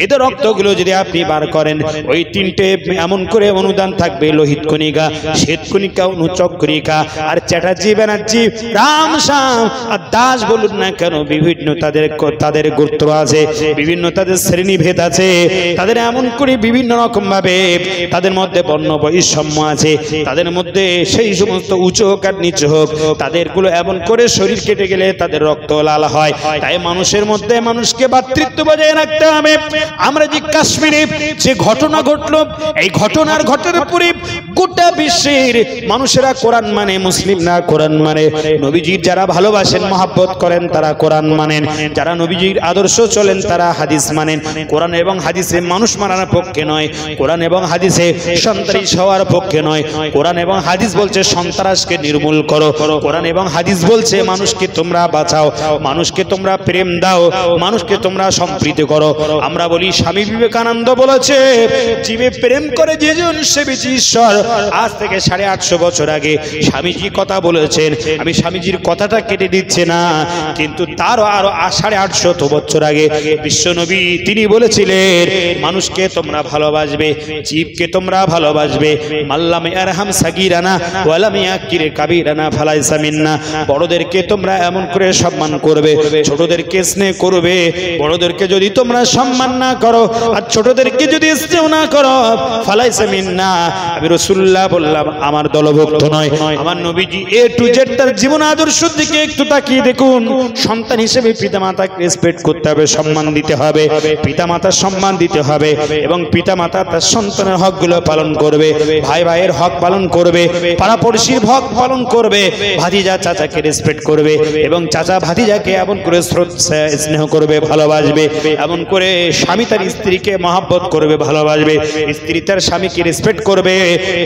এদের রক্তগুলো যদি আপনি বার করেন, ওই তিনটে এমন করে অনুদান থাকবে, লোহিত কণিকা, শ্বেত কণিকা, অনুচক কণিকা। আর চ্যাটার্জি, ব্যানার্জি, রাম, শ্যাম আর দাস বলুন না কেন, বিভিন্ন তাদের গোত্র আছে, বিভিন্ন তাদের শ্রেণীভেদ আছে, তাদের এমন করে বিভিন্ন রকম ভাবে তাদের মধ্যে বর্ণ বৈষম্য আছে, তাদের মধ্যে সেই সমস্ত উঁচু হোক আর নিচু হোক, তাদেরগুলো এমন করে শরীর কেটে গেলে তাদের রক্ত লাল হয়। তাই মানুষের মধ্যে মানুষকে ভ্রাতৃত্ব বজায় রাখতে হবে। আমরা যে কাশ্মীরে যে ঘটনা ঘটলো, এই ঘটনার পরে গোটা বিশ্বের মানুষেরা কোরআন মানে, মুসলিম না কোরআন মানে। নবীজির যারা ভালোবাসেন মহব্বত করেন তারা কোরআন মানেন, যারা নবীজির আদর্শ চলেন তারা হাদিস মানেন। কোরআন এবং হাদিসে মানুষ মারানোর পক্ষে নয়, কোরআন এবং হাদিসে সন্ত্রাসী হওয়ার পক্ষে নয়, কোরআন এবং হাদিস বলছে সন্ত্রাসকে নির্মূল করো, কোরআন এবং হাদিস বলছে মানুষকে তোমরা বাঁচাও, মানুষকে তোমরা প্রেম দাও, মানুষকে তোমরা সম্প্রীতি করো। আমরা বলি স্বামী বিবেকানন্দ বলেছে, জীবে প্রেম করে যেজন সে বেশি ঈশ্বর। আজ থেকে 850 বছর আগে স্বামীজি কথা বলেছেন, আমি স্বামীজির কথাটা কেটে দিচ্ছি না, কিন্তু তারও আরো 850 বছর আগে বিশ্বনবী তিনি বলেছিলেন মানুষকে তোমরা ভালোবাসবে, জীবকে তোমরা ভালোবাসবে। মাল্লাম ইয়ারহাম সাগীরানা ওয়ালাম ইয়াকির কাবীরানা ফালাইসা মিন্না। বড়দেরকে তোমরা এমন করে সম্মান করবে, ছোটদেরকে স্নেহ করবে। বড়দেরকে যদি তোমরা সম্মান না করো আর ছোটদেরকে যদি স্নেহ না করো, ফালাইসা মিন্না। আমি রাসূলুল্লাহ বললাম আমার দলভুক্ত নয়। আমার নবীজি এ টু জেড তার জীবন আদর্শের দিকে একটু তাকিয়ে দেখুন। সন্তান হিসেবে পিতামাতাকে রেসপেক্ট করতে হবে, সম্মান দিতে হবে, পিতামাতার সম্মান দিতে হবে এবং পিতামাতা তার সন্তানের হকগুলো পালন করবে, ভাই ভাইয়ের হক পালন করবে, পাড়াপড়শির হক পালন করবে, ভাতিজা চাচাকে রেসপেক্ট করবে এবং চাচা ভাতিজাকে এমন করে স্নেহ করবে, ভালোবাসবে। এমন করে স্বামী তার স্ত্রীকে মহব্বত করবে, ভালোবাসবে। স্ত্রী তার স্বামীকে রেসপেক্ট করবে।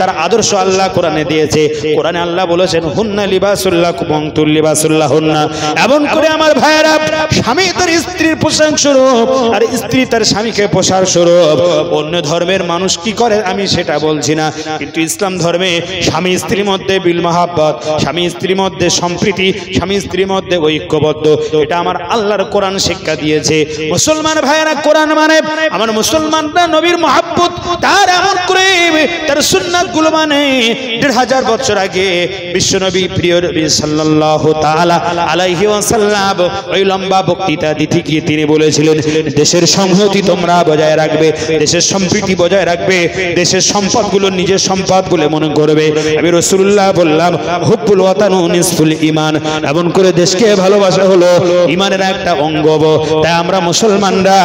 তার আদর্শ আল্লাহ কোরআনে দিয়েছে। কোরআনে আল্লাহ বলেছেন হুন্না লিবাসুল্লাহ কুমতুল লিবাসুল্লাহ হুন্না। এমন করে আমার ভাইয়েরা, স্বামী তার স্ত্রীর পোশাক স্বরূপ আর স্ত্রী তার স্বামীকে পোশাক স্বরূপ। অন্য ধর্মের মানুষ কি করে আমি সেটা বলছি না, কিন্তু ইসলাম ধর্মে স্বামী স্ত্রীর মধ্যে বিল মাহাব্বত, স্বামী স্ত্রীর মধ্যে সম্প্রীতি, স্বামী স্ত্রীর মধ্যে ঐক্যবদ্ধ, এটা আমার আল্লাহর কোরআন শিক্ষা দিয়েছে। মুসলমান ভাইয়েরা, কোরআন মানে আমার মুসলমানরা নবীর মহব্বত, তার এমন করে তার সুন্নাত গুলো মানে 1500 বছর আগে বিশ্বনবী প্রিয় নবী সাল্লাল্লাহু তাআলা আলাইহি ওয়াসাল্লাম ওই লম্বা বক্তৃতা দিতে গিয়ে তিনি বলেছিলেন দেশের সংহতি তোমরা বজায় রাখবে, দেশের সম্প্রীতি বজায় রাখবে, দেশের সম্পদগুলো নিজের সম্পদ বলে মনে করবে। আমি রাসূলুল্লাহ বললাম হুব্বুল ওয়াতানু নিসফুল ঈমান। এমন করে দেশকে ভালোবাসা হলো ঈমানের একটা অঙ্গ। তাই আমরা মুসলমানরা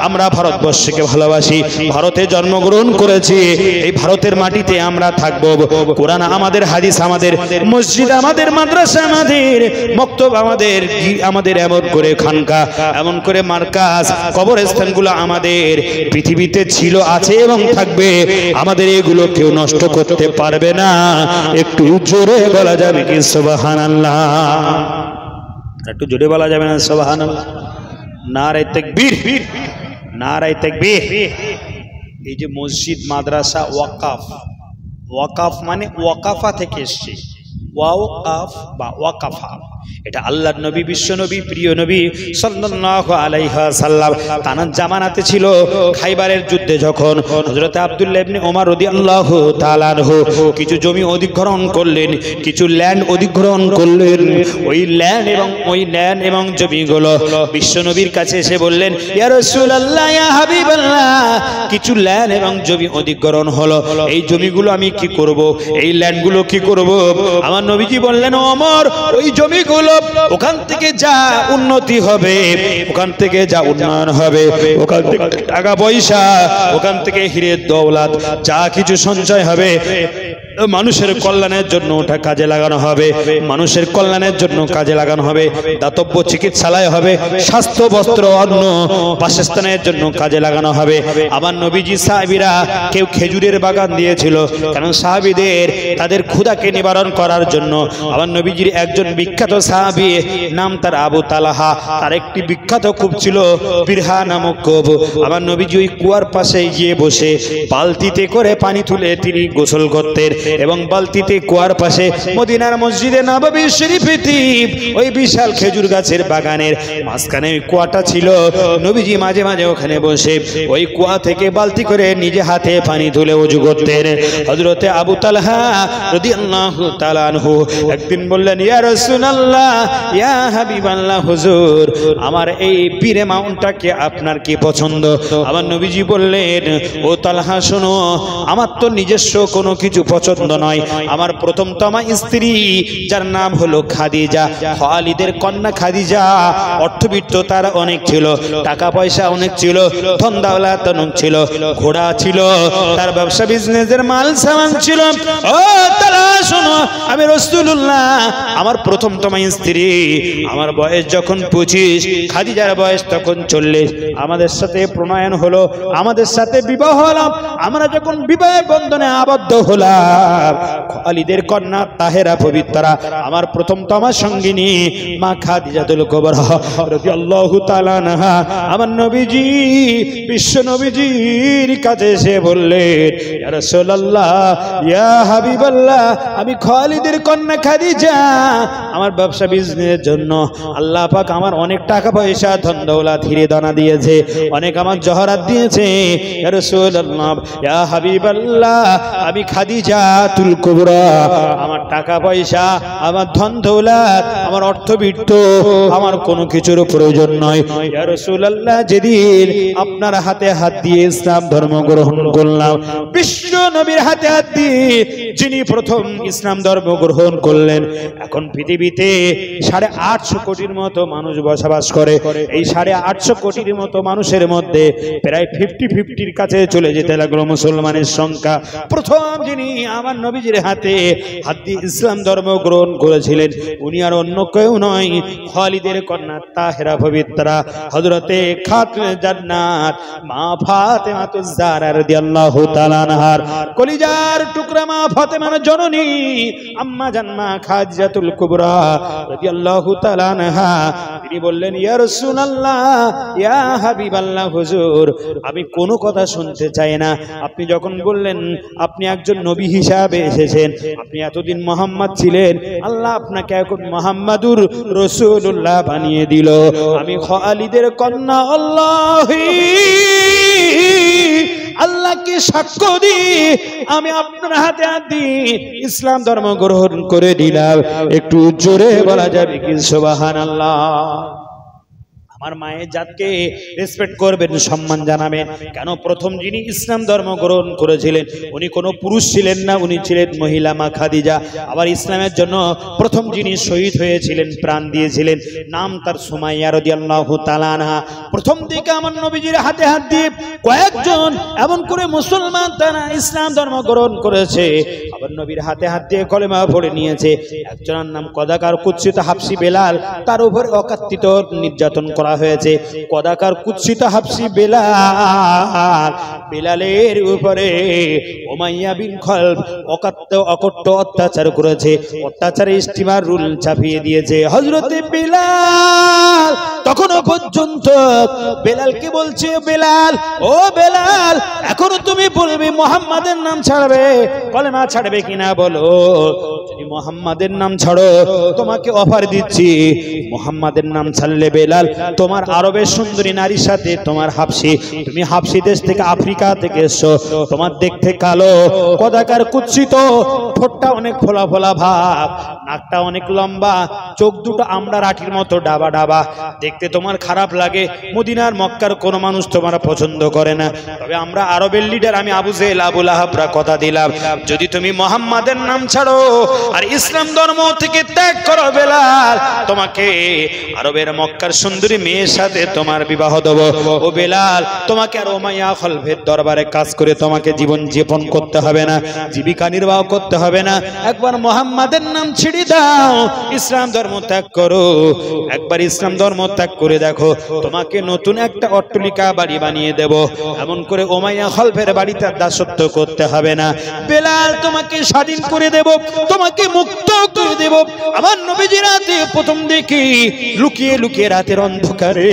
আমরা ভারতবর্ষকে ভালোবাসি, ভারতে জন্মগ্রহণ করেছি, এই ভারতের মাটিতে আমরা থাকবো। কোরআন আমাদের, হাদিস আমাদের, মসজিদ আমাদের, মাদ্রাসা আমাদের, মক্তব আমাদের, আমাদের এমন করে খানকা, এমন করে মার্কাজ, কবরস্থানগুলো আমাদের পৃথিবীতে ছিল, আছে এবং থাকবে। আমাদের এগুলো কেউ নষ্ট করতে পারবে না। একটু জোরে বলা যাবে কি সুবহানাল্লাহ? একটু জোরে বলা যাবে না সুবহানাল্লাহ? নারে তাকবীর, নারে তাকবীর। এই যে মসজিদ, মাদ্রাসা, ওয়াকাফ, ওয়াকাফ মানে ওয়াকাফা থেকে এসেছে, ওয়াকাফ বা ওয়াকাফা। এটা আল্লাহর নবী, বিশ্ব নবী, প্রিয় নবী সাল্লাল্লাহু আলাইহি ওয়াসাল্লাম তানার জামানাতে ছিল। খাইবারের যুদ্ধে যখন হযরত আব্দুল্লাহ ইবনে ওমর রাদিয়াল্লাহু তাআলা আনহু কিছু জমি অধিগ্রহণ করলেন, কিছু ল্যান্ড অধিগ্রহণ করলেন, ওই ল্যান্ড এবং জমিগুলো বিশ্ব নবীর কাছে এসে বললেন ইয়া রাসূলুল্লাহ, ইয়া হাবিবাল্লাহ, কিছু ল্যান্ড এবং জমি অধিগ্রহণ হলো, এই জমিগুলো আমি কি করব, এই ল্যান্ডগুলো কি করব? আমার নবীজি বললেন ওমর, ওই জমিগুলো ওখান থেকে যা উন্নতি হবে, ওখান থেকে যা উন্নয়ন হবে, ওখান থেকে টাকা পয়সা, ওখান থেকে হিরে দৌলত যা কিছু সঞ্চয় হবে, মানুষের কল্যাণের জন্য ওটা কাজে লাগানো হবে, মানুষের কল্যাণের জন্য কাজে লাগানো হবে, দাতব্য চিকিৎসালয় হবে, স্বাস্থ্য, বস্ত্র, অন্ন, বাসস্থানের জন্য কাজে লাগানো হবে। আমার নবীজি সাহাবীরা কেউ খেজুরের বাগান দিয়েছিল, কারণ সাহাবীদের তাদের ক্ষুধাকে নিবারণ করার জন্য। আমার নবীজির একজন বিখ্যাত সাহাবী, নাম তার আবু তালহা, তার একটি বিখ্যাত কূপ ছিল বিরহা নামক কূপ। আমার নবীজি ওই কুয়ার পাশে গিয়ে বসে বালতিতে করে পানি তুলে তিনি গোসল করতেন এবং বালতিতে কুয়ার পাশে মদিনার মসজিদে নববী শরীফে ওই বিশাল খেজুর গাছের বাগানের মাঝখানে ওই কুয়াটা ছিল। নবীজি মাঝে মাঝে ওখানে বসে ওই কুয়া থেকে বালতি করে নিজে হাতে পানি তুলে ওযু করতেন। হযরতে আবু তালহা রাদিয়াল্লাহু তাআলা আনহু একদিন বললেন ইয়া রাসূলুল্লাহ, ইয়া হাবিবাল্লাহ, হুজুর আমার এই পীরে মাউন্টটাকে আপনার কি পছন্দ? আমার নবীজি বললেন ও তালহা শোনো, আমার তো নিজস্ব কোনো কিছু পছন্দ নয়। আমার প্রথমতমা স্ত্রী যার নাম হলো খাদিজা, খালিদের কন্যা খাদিজা, অর্থবিত্ত তার অনেক ছিল, টাকা পয়সা অনেক ছিল, ধন দৌলত অনেক ছিল, ঘোড়া ছিল, তার ব্যবসা বিজনেসের মাল সামান ছিল। ও তালহা শোনো, আমি রাসূলুল্লাহ আমার প্রথমতমা স্ত্রী, আমার বয়স যখন 25, খাদিজার বয়স তখন 40, আমাদের সাথে প্রণয়ন হলো, আমাদের সাথে বিবাহ হলো। আমরা যখন বিবাহ বন্ধনে আবদ্ধ হলাম, খালিদের কন্যা তাহেরা পবিত্রা আমার প্রথমতমা সঙ্গিনী মা খাদিজাতুল কুবরা রাদিয়াল্লাহু তাআলা আনহা আমার নবীজি বিশ্ব নবীজির কাছে এসে বললেন ইয়া রাসূলুল্লাহ ইয়া হাবিবাল্লাহ আমি খালিদের কন্যা খাদিজা আমার ব্যবসা বিজনেসের জন্য আল্লাহ পাক আমার অনেক টাকা পয়সা ধন দৌলত হিরে দানা দিয়েছে অনেক আমার জহরাত দিয়েছে ইয়া রাসূলুল্লাহ ইয়া হাবিবাল্লাহ আমি খাদিজাতুল কুবরা আমার টাকা পয়সা আমার ধন দৌলত আমার অর্থবিত্ত আমার কোনো কিছুর প্রয়োজন নয় ইয়া রাসূলুল্লাহ যেদিন আপনার হাতে হাত দিয়ে ইসলাম ধর্ম গ্রহণ করলাম বিশ্ব নবীর হাতে হাত দিয়ে যিনি প্রথম ইসলাম ধর্ম গ্রহণ করলেন এখন পৃথিবীতে 850 কোটির মতো মানুষ বসবাস করে এই 850 কোটির মতো মানুষের মধ্যে প্রায় 50-50 কাছে চলে যেতে লাগলো মুসলমানের সংখ্যা প্রথম যিনি আমার নবীজির হাতে হাত দিয়ে ইসলাম ধর্ম গ্রহণ করেছিলেন উনি আর অন্য কেউ নয় খালিদের কন্যা তাহেরা পবিত্রা হযরতে খাতুনে জান্নাত মা ফাতেমাতুজ জাহরা রাদিয়াল্লাহু তাআলা আনহার কলিজার টুকরা মা ফাতেমার জননী আম্মা জান মা খাদিজাতুল কুবরা রাদিয়াল্লাহু তাআলা আনহা তিনি বললেন ইয়া রাসূলুল্লাহ ইয়া হাবিবাল্লাহ হুজুর আমি কোনো কথা শুনতে চাই না আপনি যখন বললেন আপনি একজন নবী হিসাবে এসেছেন আপনি এতদিন মুহাম্মদ ছিলেন আল্লাহ আপনাকে এখন মুহাম্মাদুর রাসূলুল্লাহ বানিয়ে দিল আমি খালিদের কন্যা আল্লাহকে সাক্ষ্য দিয়ে আমি আপনার হাতে হাত দিয়ে ইসলাম ধর্ম গ্রহণ করে দিলাম একটু জোরে বলা যাবে কি সুবহানাল্লাহ আমার মায়ের জাতকে রেসপেক্ট করবেন সম্মান জানাবেন কেন প্রথম যিনি ইসলাম ধর্ম গ্রহণ করেছিলেন উনি কোনো পুরুষ ছিলেন না উনি ছিলেন মহিলা মা খাদিজা আবার ইসলামের জন্য প্রথম যিনি শহীদ হয়েছিলেন প্রাণ দিয়েছিলেন নাম তার সুমাইয়া রাদিয়াল্লাহু তাআলা আনহা প্রথম দিকে আমার নবীজির হাতে হাত দিয়ে কয়েকজন এমন করে মুসলমান তারা ইসলাম ধর্ম গ্রহণ করেছে আবার নবীর হাতে হাত দিয়ে কলেমা পড়ে নিয়েছে একজনের নাম কদাকার কুৎসিত হাবশী বেলাল তার উপর অকাত্তিত নির্যাতন করা হয়েছে কদাকার কুৎসিত হাবশী বেলালের উপরে উমাইয়া বিন খলফ অকট্ট অত্যাচার করেছে অত্যাচারে স্টিমার রুল চাপিয়ে দিয়েছে হযরতে বেলাল তখনও পর্যন্ত বেলালকে বলছে বেলাল ও বেলাল এখনো তুমি বলবে মুহাম্মাদের নাম ছাড়বে কলেমা ছাড়বে কিনা বলো যদি মুহাম্মাদের নাম ছাড়ো তোমাকে অফার দিচ্ছি মুহাম্মাদের নাম ছাড়লে বেলাল তোমার আরবের সুন্দরী নারীর সাথে তোমার হাবশী তুমি হাবশী দেশ থেকে আফ্রিকা থেকে এসো তোমার দেখতে কালো কদাকার কুৎসিত ঠোঁটটা অনেক ফোলা ফোলা ভাব নাকটা অনেক লম্বা চোখ দুটো আমরা রাঠির মতো ডাবা ডাবা দেখতে তোমার খারাপ লাগে মদিনার মক্কার কোনো মানুষ তোমার পছন্দ করে না তবে আমরা আরবের লিডার আমি আবু জেহেল আবু লাহাবরা কথা দিলাম যদি তুমি মুহাম্মাদের নাম ছাড়ো আর ইসলাম ধর্ম থেকে ত্যাগ করো বেলাল তোমাকে আরবের মক্কার সুন্দরী মেয়ের সাথে তোমার বিবাহ দেব ও বেলাল তোমাকে আর উমাইয়া খলফের দরবারে কাজ করে তোমাকে জীবন যাপন করতে হবে না জীবিকা নির্বাহ করতে হবে না একবার মুহাম্মাদের নাম ছেড়ে দাও ইসলাম ধর্ম ত্যাগ করো একবার ইসলাম ধর্ম ত্যাগ করে দেখো তোমাকে নতুন একটা অট্টালিকা বাড়ি বানিয়ে দেব এমন করে উমাইয়া খলফের বাড়িতে দাসত্ব করতে হবে না বেলাল তোমাকে স্বাধীন করে দেব তোমাকে মুক্ত করে দেব আমার নবীজির রাতে প্রথম দেখি লুকিয়ে লুকিয়ে রাতের অন্ধকারে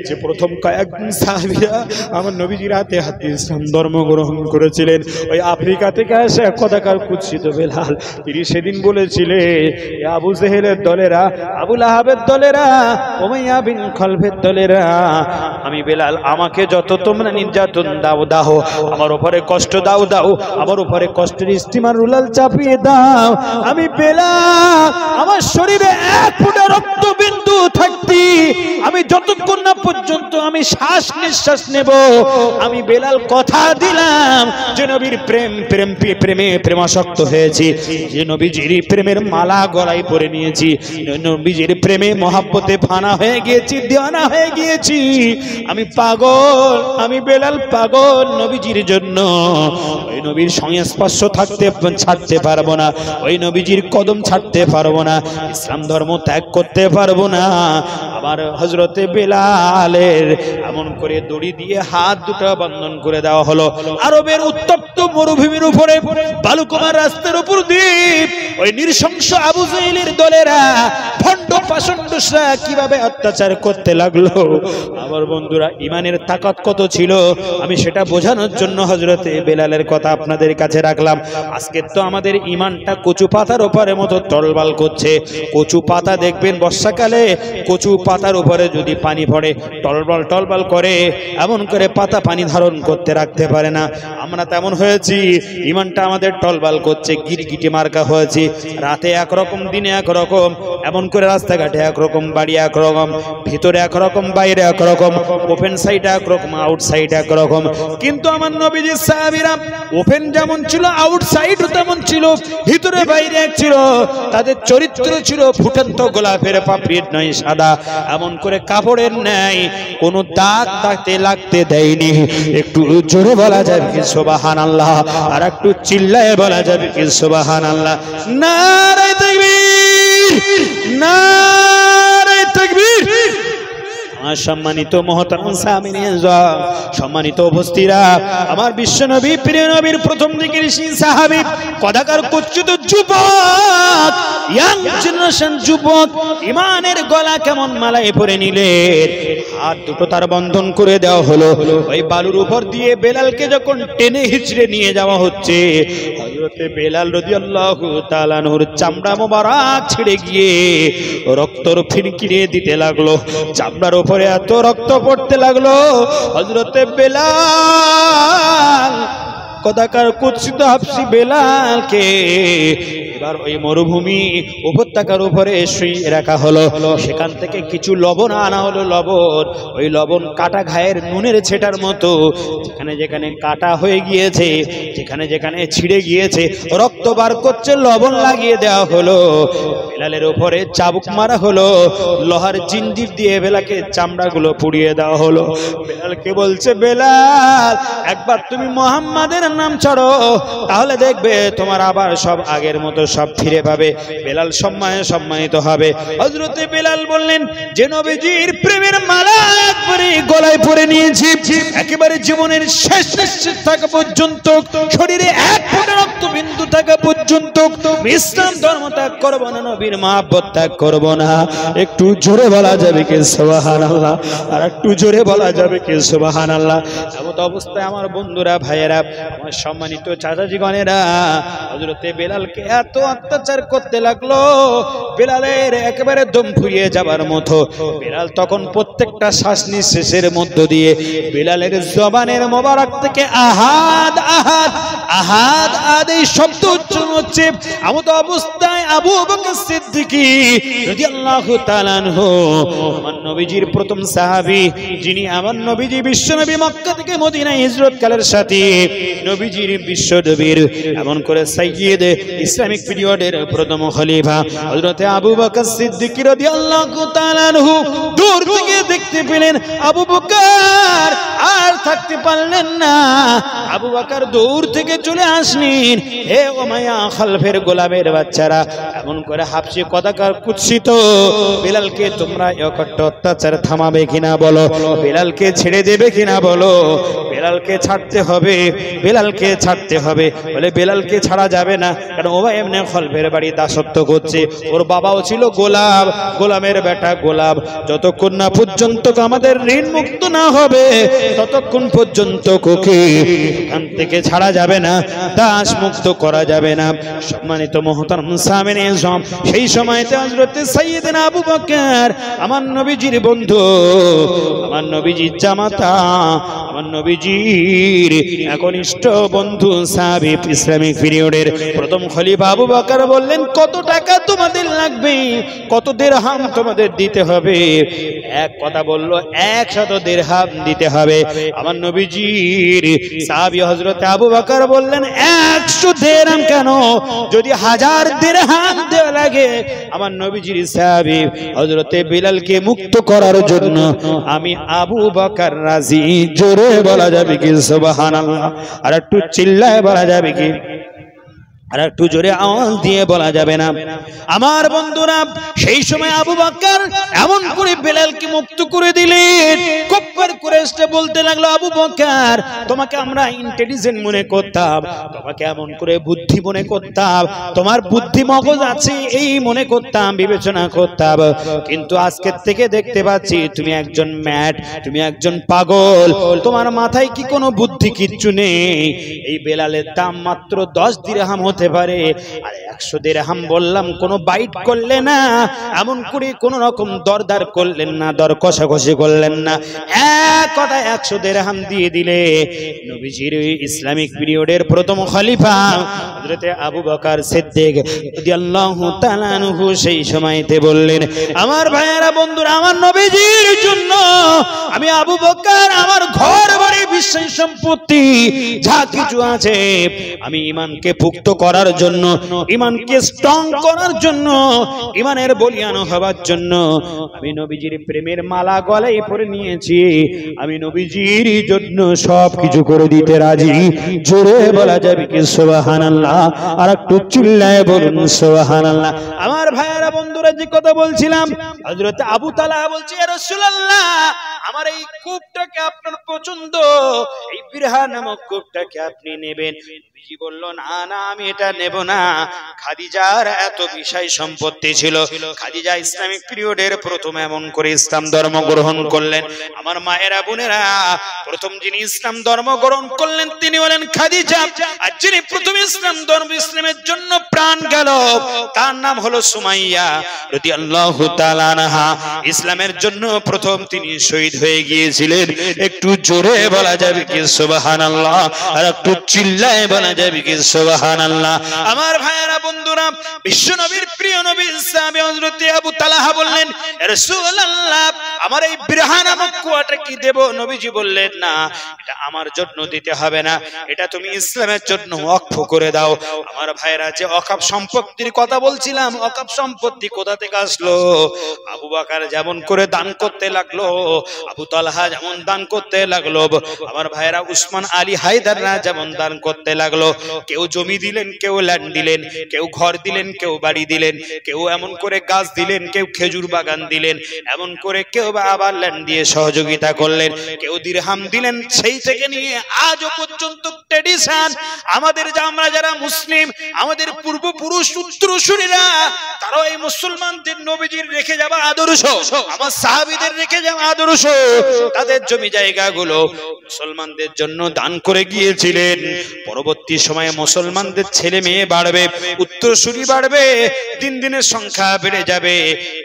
যে প্রথম কয়েকজন সাহাবীরা আমার নবীজির হাতে হাতে ইসলাম ধর্ম গ্রহণ করেছিলেন ওই আফ্রিকা থেকে আসে কদাকার কুৎসিত বেলাল তিনি সেদিন বলেছিলেন আবু জেহেলের দলেরা আবু লাহাবের দলেরা উমাইয়া বিন খলফের দলেরা আমি বেলাল আমাকে যত তোমরা নির্যাতন দাও দাও আমার উপরে কষ্ট দাও দাও আমার উপরে কষ্টের স্টিমার রুলাল চাপিয়ে দাও আমি বেলাল আমার শরীরে এক ফোঁটা রক্ত বিন্দু থাকতি আমি যতক্ষণ না পর্যন্ত আমি শ্বাস নিঃশ্বাস নেব আমি বেলাল কথা দিলাম যে নবীর প্রেমাসক্ত হয়েছি যে নবীজির প্রেমের মালা গলায় পরে নিয়েছি নবীজির প্রেমে মহাব্বতে ফানা হয়ে গিয়েছি দিওয়ানা হয়ে গিয়েছি আমি পাগল আমি বেলাল পাগল নবীজির জন্য ওই নবীর সংস্পর্শ থাকতে ছাড়তে পারবো না ওই নবীজির কদম ছাড়তে পারবো না ইসলাম ধর্ম ত্যাগ করতে পারবো না আমার হযরতে বেলালের এমন করে দড়ি দিয়ে হাত দুটো বন্ধন করে দেওয়া হলো আরবের উত্তপ্ত মরুভূমির উপরে বালুকমার রাস্তার উপর দিয়ে ওই নৃশংস আবু জাহেলের দলেরা ভণ্ড পাষণ্ডরা কিভাবে অত্যাচার করতে লাগলো। আমার বন্ধুরা, ইমানের তাকত কত ছিল আমি সেটা বোঝানোর জন্য হযরতে বেলালের কথা আপনাদের কাছে রাখলাম। আজকে তো আমাদের ইমানটা কচু পাতার উপরে মতো টলবাল করছে। কচু পাতা দেখবেন বর্ষাকালে কচু পাতার উপরে যদি পানি পড়ে টলবাল টলবাল করে, এমন করে পাতা পানি ধারণ করতে রাখতে পারে না। আমরা তেমন হয়েছি, ইমানটা আমাদের টলবাল করছে, গিরগিটি মার্কা হয়েছে। রাতে একরকম, দিনে একরকম, এমন করে রাস্তাঘাটে একরকম, বাড়ি একরকম, ভিতরে একরকম, বাইরে একরকম, ওপেন সাইডে একরকম, আউট সাইডে একরকম। কিন্তু আমার নবীজির সাহাবীরা ওপেন যেমন ছিল আউটসাইড তেমন ছিল, ভিতরে বাইরে এক ছিল। তাদের চরিত্র ছিল ফুটন্ত গোলাপের পাপড়ির নয় সাদা, এমন করে কাপড়ের ন্যায় কোনো দাগ তাতে লাগতে দেয়নি। একটু জোরে বলা যাবে কি সুবহানাল্লাহ, আর একটু চিল্লায়ে বলা যাবে কি সুবহানাল্লাহ। নারে তাকবীর, নারে তাকবীর। সম্মানিত মুহতারাম সামিরিন, সম্মানিত উপস্থিতিরা, আমার বিশ্ব নবী প্রিয় নবীর প্রথম দিকের সেই সাহাবী কদাকার কুচ্ছিত যুবক, ইয়াং জেনারেশন যুবক, ইমানের গলা কেমন মালায় পরে নিলেন, হাত দুটো তার বন্ধন করে দেওয়া হলো। ওই বালুর উপর দিয়ে বেলালকে যখন টেনে হিচড়ে নিয়ে যাওয়া হচ্ছে, হযরতে বেলাল রাদিয়াল্লাহু তাআলা আনহুর চামড়া মোবারক ছিঁড়ে গিয়ে রক্তর ফিনকিরে দিতে লাগলো। চামড়ার উপরে এত রক্ত পড়তে লাগলো, হযরতে বেলাল কদাকার কুৎসিত হাবশী বেলালকে এবার ওই মরুভূমি উপত্যকার উপরে শুইয়ে রাখা হলো। সেখান থেকে কিছু লবণ আনা হলো। লবণ, ওই লবণ কাটা ঘায়ের নুনের ছেটার মতো, যেখানে যেখানে কাটা হয়ে গিয়েছে, যেখানে যেখানে ছিঁড়ে গিয়েছে, রক্ত বার করছে, লবণ লাগিয়ে দেওয়া হলো। বেলালের উপরে চাবুক মারা হলো, লোহার জিঞ্জির দিয়ে বেলাকে চামড়াগুলো পুড়িয়ে দেওয়া হলো। বেলালকে বলছে, বেলাল একবার তুমি মুহাম্মাদের নাম ছাড়ো, তাহলে দেখবে তোমার আবার সব আগের মতো সব ফিরে পাবে। বেলাল সম্মানিত হবে। হযরতে বেলাল বললেন, যে নবীজির প্রেমের মালা একবারে গলায় পরে নিয়েছি, একেবারে জীবনের শেষ থাকা পর্যন্ত, শরীরে এক ফোঁটা রক্ত বিন্দু থাকা পর্যন্ত ইসলাম ধর্ম ত্যাগ করব না, নবীর মহব্বত ত্যাগ করব না। একটু জোরে বলা যাবে কি সুবহানাল্লাহ, আর একটু জোরে বলা যাবে কি সুবহানাল্লাহ। এমত অবস্থায় আমার বন্ধুরা, ভাইয়েরা, আমার সম্মানিত চাচাজিগণেরা, হযরতে বেলালকে এত অত্যাচার করতে লাগলো, বেলালের একেবারে দম ফুরিয়ে যাবার মতো। বেলাল তখন প্রত্যেকটা শ্বাস নিঃশ্বাসের মধ্য দিয়ে বেলালের জবানের মোবারক থেকে আহাদ আহাদ আহাদ আহাদ এই শব্দ উচ্চারণ হচ্ছে। এমত অবস্থায় আবু বকর সিদ্দিক রাদিয়াল্লাহু তাআলা আনহু, আমার নবীজির প্রথম সাহাবী, যিনি আমার নবীজি বিশ্বনবী মক্কা থেকে মদিনায় হিজরত কালের সাথে নবীজির বিশ্বনবীর এমন করে সাইয়্যিদ ইসলামিক পিরিয়ডের প্রথম খলিফা হযরতে আবু বকর সিদ্দিক রাদিয়াল্লাহু তাআলা আনহু দূর থেকে দেখতে পেলেন আবু বকর আর থাকতে পারলেন না। আবু বকর দূর থেকে চলে আসলেন। হে উমাইয়া খালফের গোলামের বাচ্চারা, এমন করে হাবশী কদাকার কুৎসিত বেলালকে তোমরা একটু অত্যাচার থামাবে কিনা বলো, বেলালকে ছেড়ে দেবে কিনা বলো। বেলালকে ছাড়তে হবে, বেলালকে ছাড়তে হবে। বলে বেলালকে ছাড়া যাবে না, কারণ ও এমনি খলফের বাড়ি দাসত্ব করছে, ওর বাবাও ছিল গোলাম, গোলামের বেটা গোলাম। যতক্ষণ না পর্যন্ত আমাদের ঋণ মুক্ত না হবে, ততক্ষণ পর্যন্ত কোকে এখান থেকে ছাড়া যাবে না, দাস মুক্ত করা যাবে না। সম্মানিত মুহতারাম সামিরিন, সেই সময়তে হযরতে সাইয়্যিদনা আবু বকর, আমার নবীজির বন্ধু, আমার নবীজির জামাতা, আমার নবীজির একনিষ্ঠ বন্ধু সাহাবী, ইসলামিক পিরিয়ডের প্রথম খলিফা আবু বকর বললেন, কত টাকা তোমাদের লাগবে, কত দিরহাম তোমাদের দিতে হবে? এক কথা বলল, 100 দিরহাম দিতে হবে। আমার নবীজির সাহাবী হযরতে আবু বকর বললেন, 100 দিরহাম কেন, যদি 1000 দিরহাম দেওয়া লাগে আমার নবীজির সাহাবী হযরতে বেলালকে মুক্ত করার জন্য আমি আবু বকর রাজি। জোরে বলা যাবে কি সুবহানাল্লাহ, আর একটু চিল্লায় বলা যাবে কি, আর একটু জোরে আওয়াজ দিয়ে বলা যাবে না? আমার বন্ধুরা, সেই সময় আবু বকর এমন করে বেলালকে মুক্ত করে দিলেন। কুফার কুরাইশরা বলতে লাগলো, আবু বকর তোমাকে আমরা ইন্টেলিজেন্ট মনে করতাম, তোমাকে এমন করে বুদ্ধি মনে করতাম, তোমার বুদ্ধি মগজ আছে এই মনে করতাম, বিবেচনা করতাম, কিন্তু আজকের থেকে দেখতে পাচ্ছি তুমি একজন ম্যাড, তুমি একজন পাগল, তোমার মাথায় কি কোনো বুদ্ধি কিচ্ছু নেই। এই বেলালের দাম মাত্র 10 দিরহাম হতে পারে, আর 100 দিরহাম বললাম, কোনো বাইট করলে না, এমন করে কোন রকম দরদার করলেন না, দর কষাকষি করলেন না, এক কথা 100 দিরহাম দিয়ে দিলে নবীজির ইসলামিক পিরিয়ডের প্রথম খলিফা হযরত আবু বকর সিদ্দিক রাদিয়াল্লাহু তাআলা আনহু সেই সময়তে বললেন, আমার ভাইয়েরা বন্ধুরা, আমার নবীজির জন্য আমি আবু বকর আমার ঘর বাড়ি বিষয় সম্পত্তি যা কিছু আছে আমি ঈমানকে পুক্ত করার জন্য, ঈমানকে স্ট্রং করার জন্য, ঈমানের বলিয়ান হবার জন্য আমি নবীজির প্রেমের মালা গলায় পরে নিয়েছি, আমি নবীজির জন্য সব কিছু করে দিতে রাজি। জোরে বলা যাবে কি সুবহানাল্লাহ? আর একটু চিল্লায়ে বলুন সুবহানাল্লাহ। আমার ভাইয়েরা বন্ধুরা, যে কথা বলছিলাম, হযরত আবু তালহা বলছে, ইয়া রাসূলুল্লাহ আমার এই কূপটাকে আপনার পছন্দ, এই বিরহা নামক কূপটাকে আপনি নেবেন। নবীজি বলল, না না আমি এটা নেব না। খাদিজার এত বিষয় সম্পত্তি ছিল, খাদিজা ইসলামিক পিরিয়ডের প্রথম এমন করে ইসলাম ধর্ম গ্রহণ করলেন। আমার মায়েরা বোনেরা, প্রথম যিনি ইসলাম ধর্ম গ্রহণ করলেন তিনি হলেন খাদিজা, আর যিনি প্রথম ইসলাম ধর্ম, ইসলামের জন্য প্রাণ গেল, তার নাম হলো সুমাইয়া রাদিয়াল্লাহু তাআলা আনহা। ইসলামের জন্য প্রথম তিনি শহীদ হয়ে গিয়েছিলেন। একটু জোরে বলা যাবে কি সুবহানাল্লাহ? আর একটু চিল্লায়ে বলা যাবে কি সুবহানাল্লাহ? আমার ভাইয়েরা বন্ধুরা, বিশ্ব নবীর প্রিয় নবী সাহাবী হযরত আবু তালহা বললেন, রাসূলুল্লাহ আমার এই বিরহা নামক কুয়াটা কি দেব? নবীজি বললেন, না এটা আমার জন্য দিতে হবে না, এটা তুমি ইসলামের জন্য ওয়াকফ করে দাও। আমার ভাইয়েরা, যে ওয়াকফ সম্পত্তির কথা বলছিলাম, ওয়াকফ সম্পত্তি কোথা থেকে আসলো? আবু বকর যেমন করে দান করতে লাগলো, আবু তালহা যেমন দান করতে লাগলো, আমার ভাইয়েরা উসমান আলী হায়দাররা যেমন দান করতে লাগলো। কেউ জমি দিলেন, কেউ ল্যান্ড দিলেন, কেউ ঘর দিলেন, কেউ বাড়ি দিলেন, কেউ এমন করে গাছ দিলেন, কেউ খেজুর বাগান দিলেন, এমন করে কেউ আবার ল্যান্ড দিয়ে সহযোগিতা করলেন, কেউ দিরহাম দিলেন। সেই থেকে নিয়ে আজও পর্যন্ত ট্র্যাডিশন আমাদের, আমরা যারা মুসলিম, আমাদের পূর্বপুরুষ উত্তরসূরিরা, তারা এই মুসলমানদের নবীজির রেখে যাওয়া আদর্শ, আমার সাহাবীদের রেখে যাওয়া আদর্শ, তাদের জমি জায়গাগুলো মুসলমানদের জন্য দান করে গিয়েছিলেন। পরবর্তী সময়ে মুসলমানদের ছেলে মেয়ে বাড়বে, উত্তরসূরি বাড়বে, দিন দিনের সংখ্যা বেড়ে যাবে।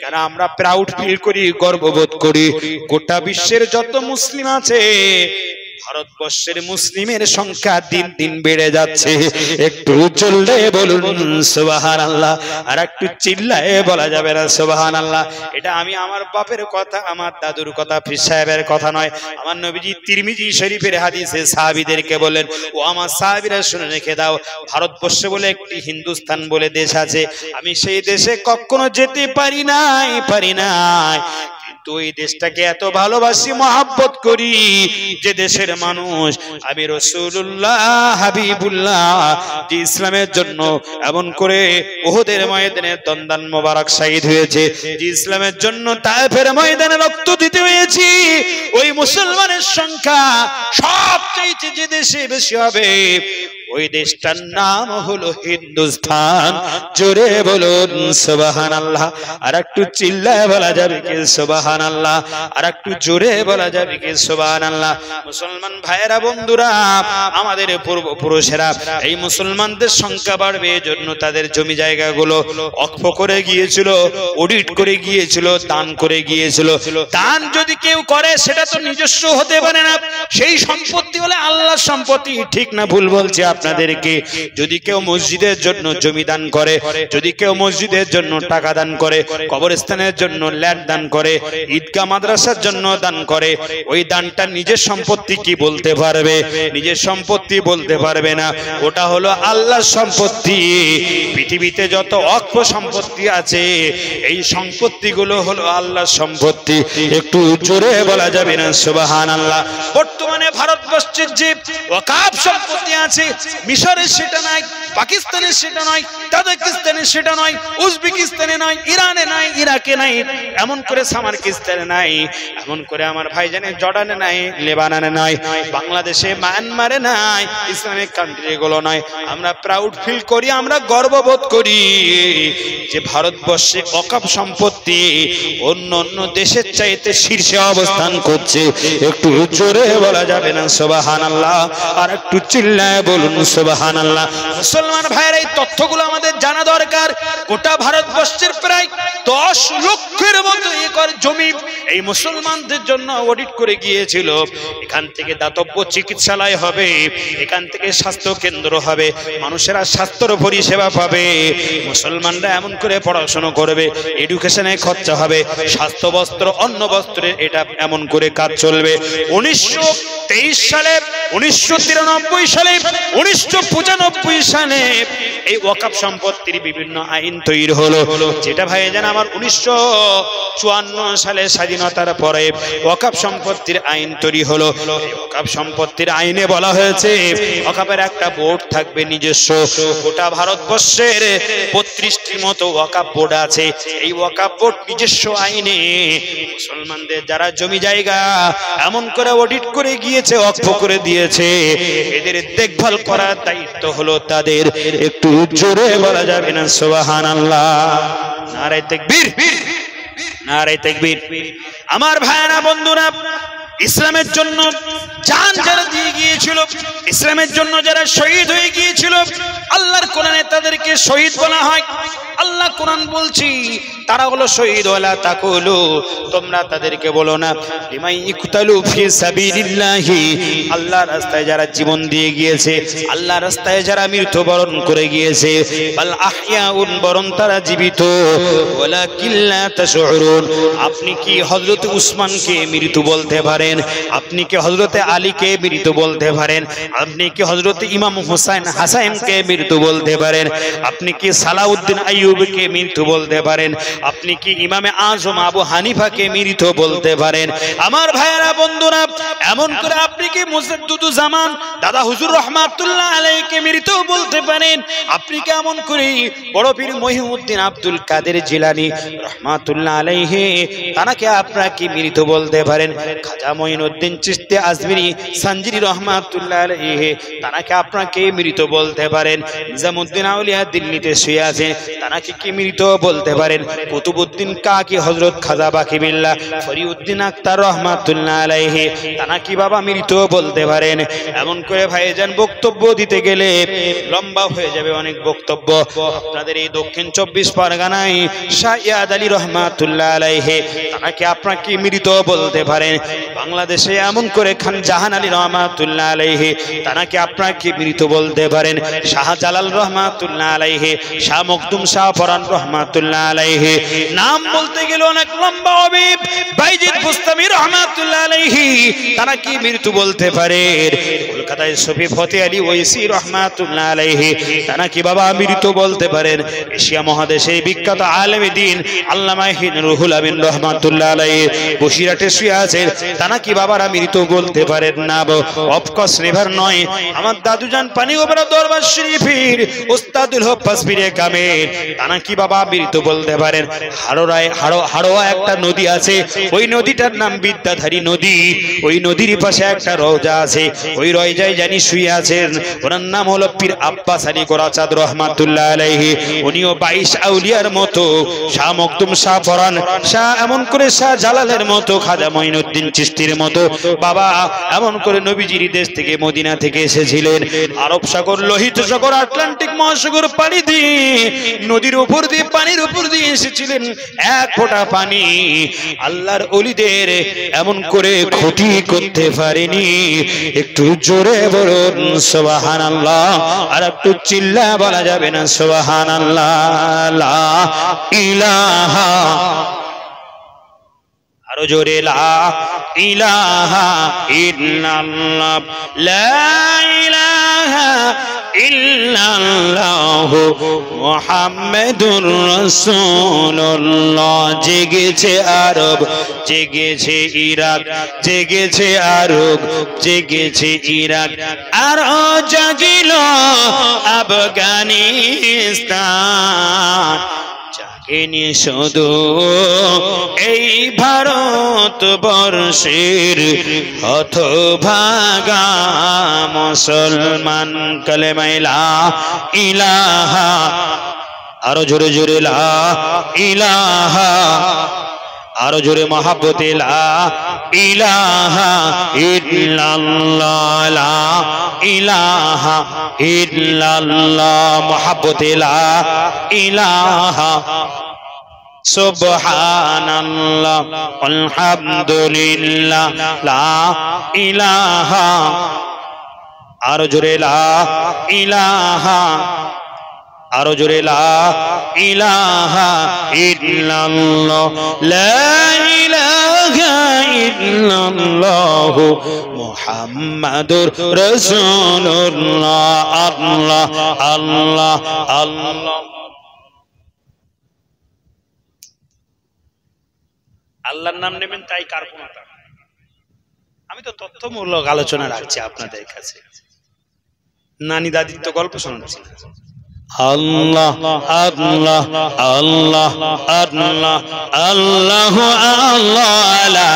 কারণ আমরা প্রাউড ফিল করি, গর্ববোধ করি, গোটা বিশ্বের যত মুসলিম আছে, ভারতবর্ষের মুসলিমের সংখ্যা দিন দিন বেড়ে যাচ্ছে। একটু চললে বলুন সুবহানাল্লাহ, আর একটু চিল্লায়ে বলা যাবে না সুবহানাল্লাহ? এটা আমি আমার বাপের কথা, আমার দাদুর কথা, পীর সাহেবের কথা নয়। আমার নবীজি তিরমিজি শরীফের হাদিসে সাহাবীদেরকে বলেন, ও আমার সাহাবীরা শুনে রেখে দাও, ভারতবর্ষ বলে একটি হিন্দুস্তান বলে দেশ আছে, আমি সেই দেশে কখনো যেতে পারি নাই, কিন্তু এই দেশটাকে এত ভালোবাসি, মহব্বত করি, যে দেশের মানুষ আমি রাসূলুল্লাহ হাবিবুল্লাহ, যে ইসলামের জন্য এমন করে উহুদের ময়দানে দন্দান মোবারক শহীদ হয়েছে, যে ইসলামের জন্য তায়েফের ময়দানে রক্ত দিতে হয়েছে, ওই মুসলমানের সংখ্যা সবচেয়ে যে দেশে বেশি হবে, ওই দেশটার নাম হলো হিন্দুস্তান। জোরে বলুন সুবহানাল্লাহ। আর একটু চিল্লায় বলা যাবে কি সুবহানাল্লাহ? আর একটু জোরে বলা যাবে কি সুবহানাল্লাহ? মুসলমান ভাইয়েরা বন্ধুরা, আমাদের পূর্বপুরুষেরা এই মুসলমানদের সংখ্যা বাড়বে এজন্য তাদের জমি জায়গাগুলো ওয়াকফ করে গিয়েছিল, অডিট করে গিয়েছিল, দান করে গিয়েছিল। দান যদি কেউ করে সেটা তো নিজস্ব হতে পারে না, সেই সম্পত্তি হলে আল্লাহর সম্পত্তি। ঠিক না ভুল বলছি আপনাদেরকে? যদি কেউ মসজিদের জন্য জমি দান করে, যদি কেউ মসজিদের জন্য টাকা দান করে, কবরস্থানের জন্য ল্যান্ড দান করে, ঈদগাহ মাদ্রাসার জন্য দান করে, ওই দানটা নিজের সম্পত্তি কি বলতে পারবে? নিজের সম্পত্তি বলতে পারবে না, ওটা হলো আল্লাহর সম্পত্তি। পৃথিবীতে যত ওয়াকফ সম্পত্তি আছে, এই সম্পত্তিগুলো হলো আল্লাহর সম্পত্তি। একটু জোরে বলা যাবে না সুবহানাল্লাহ? বর্তমানে ভারতবর্ষের যে ওয়াকফ সম্পত্তি আছে, মিশরের সেটা নাই, পাকিস্তানের সেটা নয়, তাজিকিস্তানের সেটা নয়, উজবেকিস্তানে নয়, ইরানে নাই, ইরাকে নাই, এমন করে সামারকিস্তানে নাই, এমন করে আমার ভাইজানের জর্ডানে নাই, লেবাননে নাই, বাংলাদেশে মায়ানমারে নাই, ইসলামিক কান্ট্রি গুলো নয়। আমরা প্রাউড ফিল করি, আমরা গর্ববোধ করি যে ভারতবর্ষে ওয়াকফ সম্পত্তি অন্য অন্য দেশের চাইতে শীর্ষে অবস্থান করছে। একটু জোরে বলা যাবে না সুবহানাল্লাহ? আর একটু চিল্লায় বলুন সুবহানাল্লাহ। মুসলমান ভাইয়ের এই তথ্যগুলো আমাদের জানা দরকার। গোটা ভারতবর্ষের প্রায় 10 লক্ষের মতো একর জমি এই মুসলমানদের জন্য অডিট করে গিয়েছিল। এখান থেকে দাতব্য চিকিৎসালয় হবে, এখান থেকে স্বাস্থ্য কেন্দ্র হবে, মানুষেরা স্বাস্থ্য পরিষেবা পাবে, মুসলমানরা এমন করে পড়াশোনা করবে, এডুকেশনে খরচা হবে, স্বাস্থ্য বস্ত্র অন্ন বস্ত্রের এটা এমন করে কাজ চলবে। 1923 সালে, 1993 সালে, 1995 সালে এই ওয়াকফ সম্পত্তির বিভিন্ন আইন তৈরি হলো, যেটা ভাইজান আমার 1954 সালে স্বাধীনতার পরে ওয়াকফ সম্পত্তির আইন তৈরি হলো। ওয়াকফ সম্পত্তির আইনে বলা হয়েছে ওয়াকফের একটা বোর্ড থাকবে নিজস্ব। গোটা ভারতবর্ষের 32টির মতো ওয়াকফ বোর্ড আছে। এই ওয়াকফ বোর্ড নিজস্ব আইনে মুসলমানদের যারা জমি জায়গা এমন করে অডিট করে গিয়েছে, ওয়াকফ করে দিয়েছে, এদের দেখভাল করার দায়িত্ব হলো তাদের। একটু জোরে বলা যাবে না সুবহানাল্লাহ? নারে তাকবীর, নারে তাকবীর। আমার ভাইরা বন্ধুরা, ইসলামের জন্য জান যারা দিয়ে গিয়েছিল, ইসলামের জন্য যারা শহীদ হয়ে গিয়েছিল, আল্লাহর কোরআনে তাদেরকে শহীদ বলা হয়। আল্লাহ কোরআন বলছি তারা হলো শহীদ। ওয়ালা তাকুলু, তোমরা তাদেরকে বলো না লিমাই ইকতালু ফি সাবিলিল্লাহি, আল্লাহর রাস্তায় যারা জীবন দিয়ে গিয়েছে, আল্লাহর রাস্তায় যারা মৃত্যুবরণ করে গিয়েছে, বাল আহইয়াউন, বরং তারা জীবিত। ওয়ালাকিন লা তাশউরুন, আপনি কি হযরত উসমানকে মৃত্যু বলতে পারেন? আপনি কি হযরত আলীকে মৃত্যু বলতে পারেন? আপনি কি হযরত ইমাম হুসাইন হাসানকে মৃত্যু বলতে পারেন? আপনি কি সালাউদ্দিন আইয়ুবকে মৃত্যু বলতে পারেন? আপনি কি ইমামে আজম আবু হানিফাকে মৃত্যু বলতে পারেন? আমার ভাইয়েরা বন্ধুরা, এমন করে আপনি কি মুজাদ্দিদুজ জামান দাদা হুজুর রহমাতুল্লাহ আলাইহিকে মৃত্যু বলতে পারেন? আপনি কি এমন করে বড় পীর মহিউদ্দিন আব্দুল কাদের জিলানী রহমাতুল্লাহ আলাইহি তানাকে আপনারা কি মৃত্যু বলতে পারেন? খাজা মঈনুদ্দিন চিশতি আজমিরি সানজিরি রহমাতুল্লাহ আলাইহি তানাকে আপনারা কি মৃত্যু বলতে পারেন? নিজামউদ্দিন আউলিয়া দিল্লিতে শুয়ে আছেন, তানাকে কি মৃত্যু বলতে পারেন? কুতুবউদ্দিন কাকি হযরত খাজা বাকিবিল্লাহ ফরিউদ্দিন আক্তার রহমাতুল্লাহ আলাইহি তানাকে বাবা মৃত্যু বলতে পারেন? এমন করে ভাইজান বক্তব্য দিতে গেলে লম্বা হয়ে যাবে অনেক বক্তব্য। আপনাদের এই দক্ষিণ 24 পরগনায় শাহ ইয়াদ আলী রহমাতুল্লাহ আলাইহি তানাকে আপনারা কি মৃত্যু বলতে পারেন? বাংলাদেশে এমন করে খান জাহান আলী রহমাতুল্লাহ আলাইহি তানাকে আপনারা কি মৃত্যু বলতে পারেন? শাহজালাল রহমাতুল্লাহ আলাইহি, শাহ মখদুম শাহ ফরান রহমাতুল্লাহ আলাইহি, নাম বলতে গেলে অনেক লম্বা হবে। বাইজিদ বুস্তামি রহমাতুল্লাহ আলাইহি তারা কি মৃত্যু বলতে পারেন? কলকাতায় শফি ফতে আলী ওয়াইসি রহমাতুল্লাহ আলাইহি তারা কি বাবা মৃত্যু বলতে পারেন? এশিয়া মহাদেশের বিখ্যাত আলেম দ্বীন আল্লামা রুহুল আমিন রহমাতুল্লাহ আলাইহি বসিরহাটে শুয়ে আছেন, তারা কি বাবারা মৃত্যু বলতে পারেন না? অফকোর্স নেভার নয়। আমার দাদুজান পানিগোবরা দরবার শরীফের উস্তাদুল হক পাসপিরে কামেল তারা কি বাবা মৃত্যু বলতে পারেন? হাড়োয়া একটা নদী আছে, ওই নদীটার নাম বিদ্যাধারী নদী। ওই নদীর পাশে একটা রওজা আছে, ওই রওজায় জানি শুয়ে আছেন, ওনার নাম হলো পীর আব্বাস আলী গোরাচাঁদ রহমাতুল্লাহ আলাইহি। উনিও 22 আউলিয়ার মতো, শাহ মখদুম শাহ ফরান শাহ, এমন করে শাহ জালালের মতো, খাজা মঈনুদ্দিন চিশতির মতো বাবা এমন করে নবীজির দেশ থেকে মদিনা থেকে এসেছিলেন। আরব সাগর, লোহিত সাগর, আটলান্টিক মহাসাগর পাড়ি দিয়ে নদীর উপর দিয়ে, পানির উপর দিয়ে এসেছিলেন। এক ফোঁটা পানি আল্লাহর ওলিদের এমন করে ক্ষতি করতে পারেনি। একটু জোরে বলুন সুবহানাল্লাহ, আর একটু চিল্লা বলা যাবে না সুবহানাল্লাহ? লা ইলাহা, আরো জোরে লা ইলাহা ইল্লাল্লাহ, লা ইলাহা ইল্লাল্লাহু মুহাম্মাদুর রাসূলুল্লাহ। জেগেছে আরব, জেগেছে ইরাক, জেগেছে আরব, জেগেছে ইরাক, আর জাগিল আফগানিস্তান। জাগেনি শুধু এই ভারত বর্ষের হতভাগা মুসলমান। কালেমা লা ইলাহা, আরো জোরে জোরে লা ইলাহা, আরো জোরে মহাব্বতে লা ইলাহা ইল্লাল্লাহ, লা ইলাহা ইল্লাল্লাহ, মহাব্বতে লা ইলাহা সুবহানাল্লাহ আলহামদুলিল্লাহ, লা ইলাহা, আরো জোরে লা ইলাহা, আরো জোরে লা ইলাহা ইল্লাল্লাহ, লা ইলাহা ইল্লাল্লাহ মুহাম্মাদুর রাসূলুল্লাহ। আল্লাহ আল্লাহ আল্লাহ। আল্লাহর নাম নেবেন তাই কার্পণতা। আমি তো তথ্যমূলক আলোচনা রাখছি আপনাদের কাছে, নানি দাদির তো গল্প শোনাচ্ছি। আল্লাহ আল্লাহ আল্লাহ আল্লাহ আল্লাহ আল্লাহ,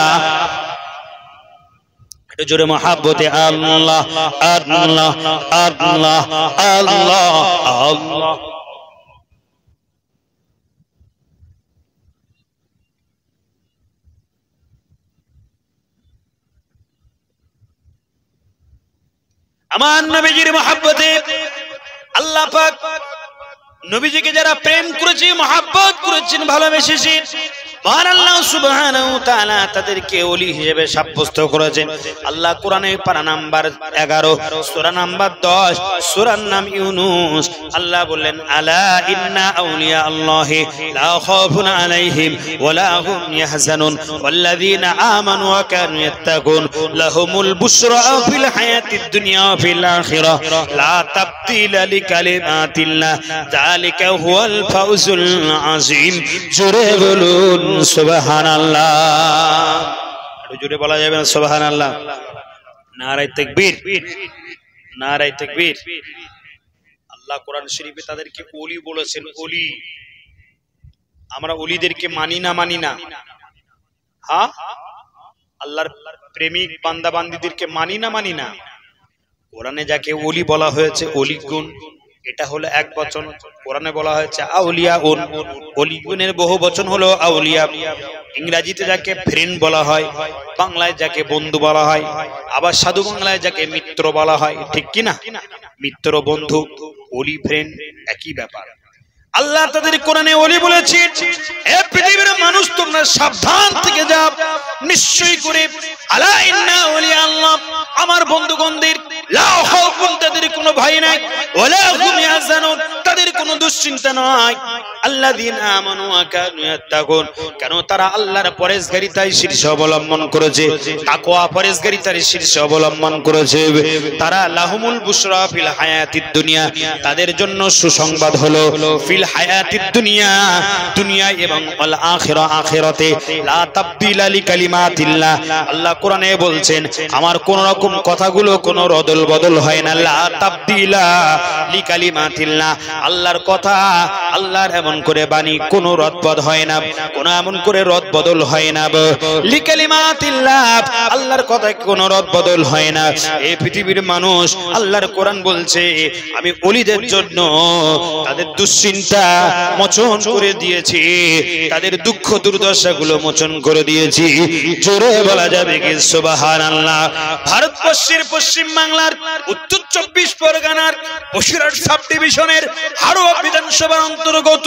একটু জোরে মহাব্বতে আল্লাহ আল্লাহ আল্লাহ আল্লাহ আল্লাহ। আমার নবীজির মহাব্বতে আল্লাহ পাক নবীজিকে যারা প্রেম করেছে, মহাব্বত করেছেন, ভালোবেসেছেন, মহান আল্লাহ সুবহানাহু ওয়া তাআলা তাদেরকে ওলি হিসেবে সাব্যস্ত করেছেন। আল্লাহ কোরআনে পারা নাম্বার 11 সূরা নাম্বার 10 সূরার নাম ইউনূস। আল্লাহ বললেন আলা ইন্না আউলিয়া আল্লাহি লা খাউফুন আলাইহিম ওয়া লা হুম ইয়াহজানুন ওয়াল্লাযীনা আমানু ওয়া কানু ইয়াত্তাকুন লাহুমুল বুশরা ফিল হায়াতিদ দুনিয়া ওয়া ফিল আখিরাহ লা তাবদীলা লিকালিমাতিল্লাহ যালিকা হুয়াল ফাউজুল আযীম। জোরে বলুন সুবহানাল্লাহ। জোরে বলা যাবে না সুবহানাল্লাহ? নারায়ে তাকবীর, নারায়ে তাকবীর। আল্লাহ কোরআন শরীফে তাদেরকে ওলি বলেছেন। ওলি, আমরা ওলিদেরকে মানি না? মানি না? হ্যাঁ, আল্লাহর প্রেমিক বান্দা বান্দীদেরকে মানি না? মানি না? কোরআনে যাকে ওলি বলা হয়েছে, ওলি গুণ, এটা হলো এক বচন। কোরআনে বলা হয়েছে আউলিয়া উন, ওলি গুণের বহু বচন হলো আউলিয়া। ইংরেজিতে যাকে ফ্রেন্ড বলা হয়, বাংলায় যাকে বন্ধু বলা হয়, আবার সাধু বাংলায় যাকে মিত্র বলা হয়। ঠিক কি না? মিত্র, বন্ধু, ওলি, ফ্রেন্ড একই ব্যাপার। আল্লাহ তাদের কোরআনে ওলি বলেছেন, হে পৃথিবীর মানুষ তোমরা সাবধান থেকে যাও, নিশ্চয়ই করে আলা ইন্না আউলিয়া আল্লাহ, আমার বন্ধুগণদের লা খাউফুন, তাদের কোনো ভয় নাই, ওয়ালা হুম ইয়াহজানুন, তাদের কোনো দুশ্চিন্তা নয়, আল্লাযীনা আমানু ওয়া কানু ইয়াত্তাকুন, কেন তারা আল্লাহর পরহেজগারিতায় শীর্ষ অবলম্বন করেছে, তাকওয়া পরহেজগারিতার শীর্ষ অবলম্বন করেছে। তারা লাহুমুল বুশরা ফিল হায়াতিদ দুনিয়া, তাদের জন্য সুসংবাদ হলো ফিল হায়াতিদ দুনিয়া, দুনিয়া এবং আল আখিরা, আখিরাতে লা তাবদীলা লিকালিমাতিল্লাহ। আল্লাহ কোরআনে বলছেন আমার কোন রকম কথাগুলো কোনো রদল বদল হয় না। লা তাবদীলা লিকালিমাতিল্লাহ, আল্লাহর কথা, আল্লাহর এমন করে বাণী কোনো রদবদল হয় না, কোনো এমন করে রদবদল হয় না। লিকালিমাতিল্লাহ, আল্লাহর কথায় কোনো রদবদল হয় না। এই পৃথিবীর মানুষ, আল্লাহর কোরআন বলছে আমি ওলিদের জন্য তাদের দুশ্চিন্তা মোচন করে দিয়েছি, তাদের দুঃখ দুর্দশাগুলো মোচন করে দিয়েছি। জোরে বলা যাবে কি সুবহানাল্লাহ? ভারতবর্ষের পশ্চিম বাংলার উত্তর 24 পরগনার বসিরহাট সাব ডিভিশনের হাড়োয়া বিধানসভার অন্তর্গত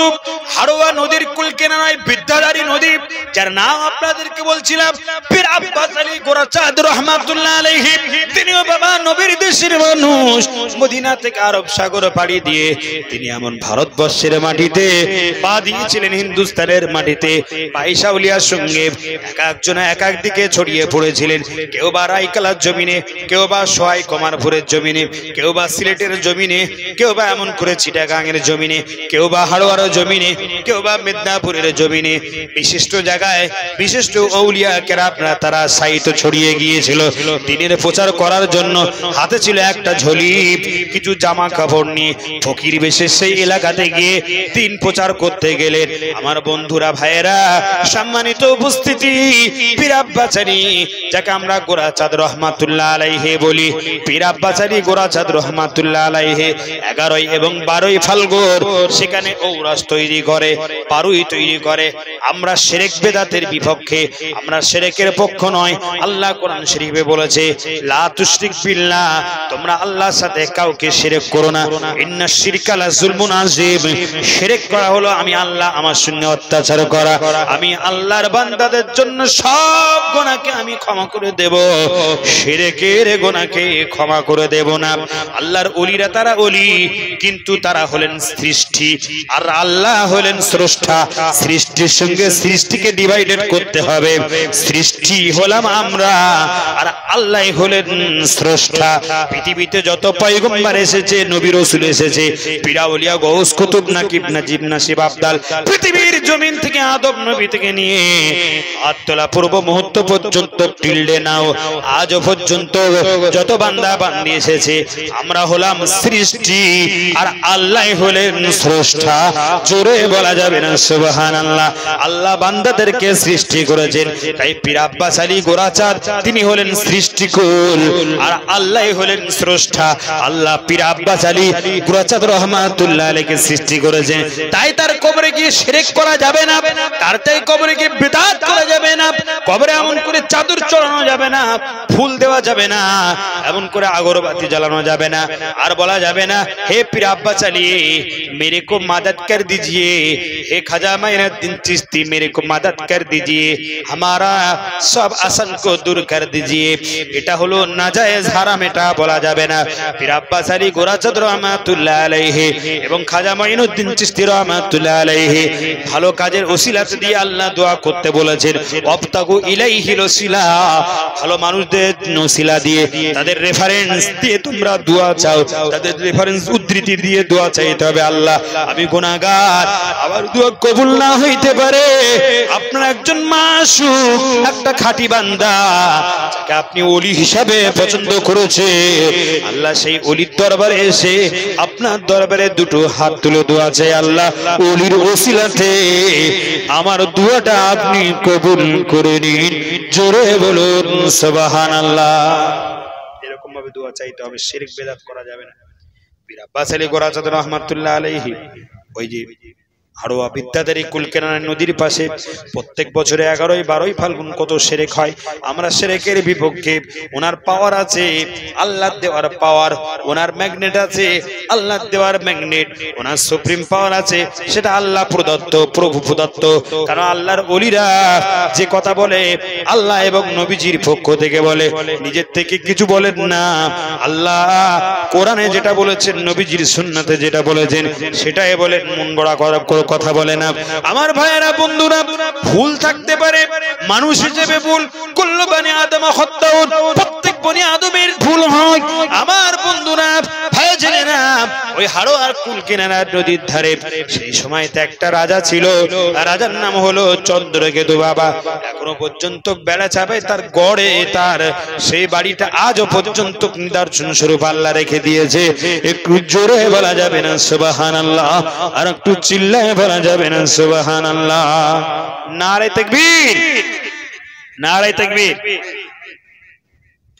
হাড়োয়া নদীর কুল কিনারায় বিদ্যাধারী নদী, যার নাম আপনাদেরকে বলছিলাম পীর আব্বাস আলী গোরাচাঁদ রাহমাতুল্লাহ আলাইহি। তিনিও বাবা নবীর দেশের মানুষ, মদিনা থেকে আরব সাগর পাড়ি দিয়ে তিনি এমন ভারতবর্ষের মাটিতে পা দিয়েছিলেন, হিন্দুস্তানের মাটিতে পয়সা উলিয়ার সঙ্গে এক একজন এক এক দিকে ছড়িয়ে পড়েছিলেন। কেউ বা রাইকালার জমিনে, কেউ বা সোয়াই কমা কুমারপুরের জমিনে, কেউ বা সিলেটের জমিনে, কেউ বা এমন করে চিটাগাঙের জমিনে, কেউ বা হাড়োয়ার জমিনে, কেউ বা মেদিনীপুরের জমিনে, বিশিষ্ট জায়গায় বিশিষ্ট আউলিয়া কেরামরা তারা সাহিত্য ছড়িয়ে গিয়েছিল দিনের প্রচার করার জন্য। হাতে ছিল একটা ঝুলি, কিছু জামা কাপড় নিয়ে ফকির বেশে সেই এলাকাতে গিয়ে দিন প্রচার করতে গেলেন। আমার বন্ধুরা, ভাইয়েরা, সম্মানিত উপস্থিতি, পীর আব্বাচারী যাকে আমরা গোরাচাঁদ রহমাতুল্লাহ আলাইহি বলি, পীর আব্বাচারী গোরাচাঁদ রহমাতুল্লাহ আলাইহি 11 এবং 12 ফাল্গুন সেখানে ঔরাস তৈরি করে, পারুই তৈরি করে। আমরা শিরক বেদাতের বিপক্ষে, আমরা শিরকের পক্ষ নয়। আল্লাহ কোরআন শরীফে বলেছে, লা তুশরিক বিল্লাহ, তোমরা আল্লাহর সাথে কাউকে শিরক করো না। ইন্নাশ শিরকা লা যুলমুন আযীম, শিরক করা হলো আমি আল্লাহ আমার সঙ্গে অত্যাচার করা। আমি আল্লাহর বান্দাদের জন্য সব গুনাহকে আমি ক্ষমা করে দেব, শিরকের গুনাহকে ক্ষমা করে দেব না। আল্লাহর ওলিরা তারা ওলি, কিন্তু তারা হলেন সৃষ্টি আর আল্লাহ হলেন স্রষ্টা। সৃষ্টির সঙ্গে সৃষ্টিকে ডিভাইডেড করতে হবে। সৃষ্টি হলাম আমরা আর আল্লাহ হলেন স্রষ্টা। পৃথিবীতে যত পয়গম্বর এসেছে, নবী রাসূল এসেছে, পীর আউলিয়া গৌস কুতুব নাকিব নাজিব নাসিব আবদাল, পৃথিবীর জমিন থেকে আদম নবী থেকে নিয়ে আত্তলা পূর্ব মুহূর্ত পর্যন্ত টিলডে নাও আজ পর্যন্ত যত বান্দা বান্দি এসেছে, আমরা হলাম সৃষ্টি আর আল্লাহ হলেন স্রষ্টা। জোরে বলা যাবে না সুবহানাল্লাহ। আল্লাহ বান্দাদেরকে সৃষ্টি করেছেন, তাই পীর আব্বাস আলী গোরাচাঁদ তিনি হলেন সৃষ্টিকুল আর আল্লাহ হলেন স্রষ্টা। আল্লাহ পীর আব্বাস আলী গোরাচাঁদ রহমাতুল্লাহ আলাইহিকে সৃষ্টি করেছেন, তাই তার কবরে গিয়ে শিরক করা যাবে না, তার তাই কবরে গিয়ে বিদআত করা যাবে না, কবরে এমন করে চাদর চড়ানো যাবে না, ফুল দেওয়া যাবে না, এমন করে আগরবাতি জ্বালানো যাবে না, আর বলা যাবে না হে পীর আব্বাস আলী मेरे को मदद कर दीजिए, हे ख्वाजा माइनुद्दीन चिश्ती मेरे को मदद कर दीजिए, हमारा सब आसन को दूर कर दीजिए। এটা হলো নাজায়েজ হারাম, এটা বলা যাবে না। পীর আব্বাস আলী গোরাচাঁদ রহমাতুল্লাহ আলাইহি এবং খ্বাজা মাইনুদ্দীন চিশতি রহমাতুল্লাহ আলাইহি ভালো কাজের ওসিলাতে দিয়ে আল্লাহ দোয়া করতে বলেছেন, ওয়াবতাগু ইলাইহিল ওসিলা, ভালো মানুষদের ওসিলা দিয়ে তাদের রেফারেন্স দিয়ে তোমরা দোয়া চাও, তাদের রেফারেন্স উদ্ধৃতি দিয়ে দোয়া চাইতে হবে। আল্লাহ আমি গুনাহগার, আমার দোয়া কবুল না হইতে পারে, আপনার একজন মাসুম একটা খাঁটি বান্দা যাকে আপনি ওলি হিসাবে পছন্দ করেছে, আল্লাহ সেই ওলির দরবারে এসে আপনার দরবারে দুটো হাত তুলে দোয়া চাই, আল্লাহ ওলির ওসিলাতে আমার দোয়াটা আপনি কবুল করে নিন। জোরে বলুন সুবহানাল্লাহ। এরকম ভাবে দোয়া চাইতে হবে, শিরক বেদাত করা যাবে না। পীর আব্বাস আলী গোরাচাঁদ রহমাতুল্লাহ আলাইহি ওই যে হাড়োয়া বিদ্যাধারী কুলকেনারা নদীর পাশে প্রত্যেক বছরে 11-12 ফাল্গুন কত শিরক হয়। আমরা শিরকের বিপক্ষে। ওনার পাওয়ার আছে, আল্লাহ দেওয়ার পাওয়ার, ওনার ম্যাগনেট আছে, আল্লাহ দেওয়ার ম্যাগনেট, ওনার সুপ্রিম পাওয়ার আছে, সেটা আল্লাহ প্রদত্ত, প্রভু প্রদত্ত। কারণ আল্লাহর ওলিরা যে কথা বলে আল্লাহ এবং নবীজির পক্ষ থেকে বলে, নিজের থেকে কিছু বলেন না। আল্লাহ কোরআনে যেটা বলেছেন, নবীজির সুন্নাতে যেটা বলেছেন সেটাই বলেন, মন গড়া কথা বলে না। আমার ভাইয়েরা, বন্ধুরা, ভুল থাকতে পারে, মানুষ হিসেবে ভুল, কুল্লু বনি আদম খাত্তাউন, প্রত্যেক বনি আদমের ভুল হয়। আমার বন্ধুরা, ভাই জেনেরা, ওই হাড়োয়ার কুলকেনারা নদীর ধারে সেই সময়তে একটা রাজা ছিল, রাজার নাম হলো চন্দ্রকেতু বাবা। এখনো পর্যন্ত বেড়া চাপে তার গড়ে, তার সেই বাড়িটা আজও পর্যন্ত নিদর্শন স্বরূপ আল্লাহ রেখে দিয়েছে। একটু জোরে বলা যাবে না সুবহানাল্লাহ, আর একটু চিল্লায় বলা যাবে না সুবহানাল্লাহ। নারে তাকবীর, নারে তাকবীর।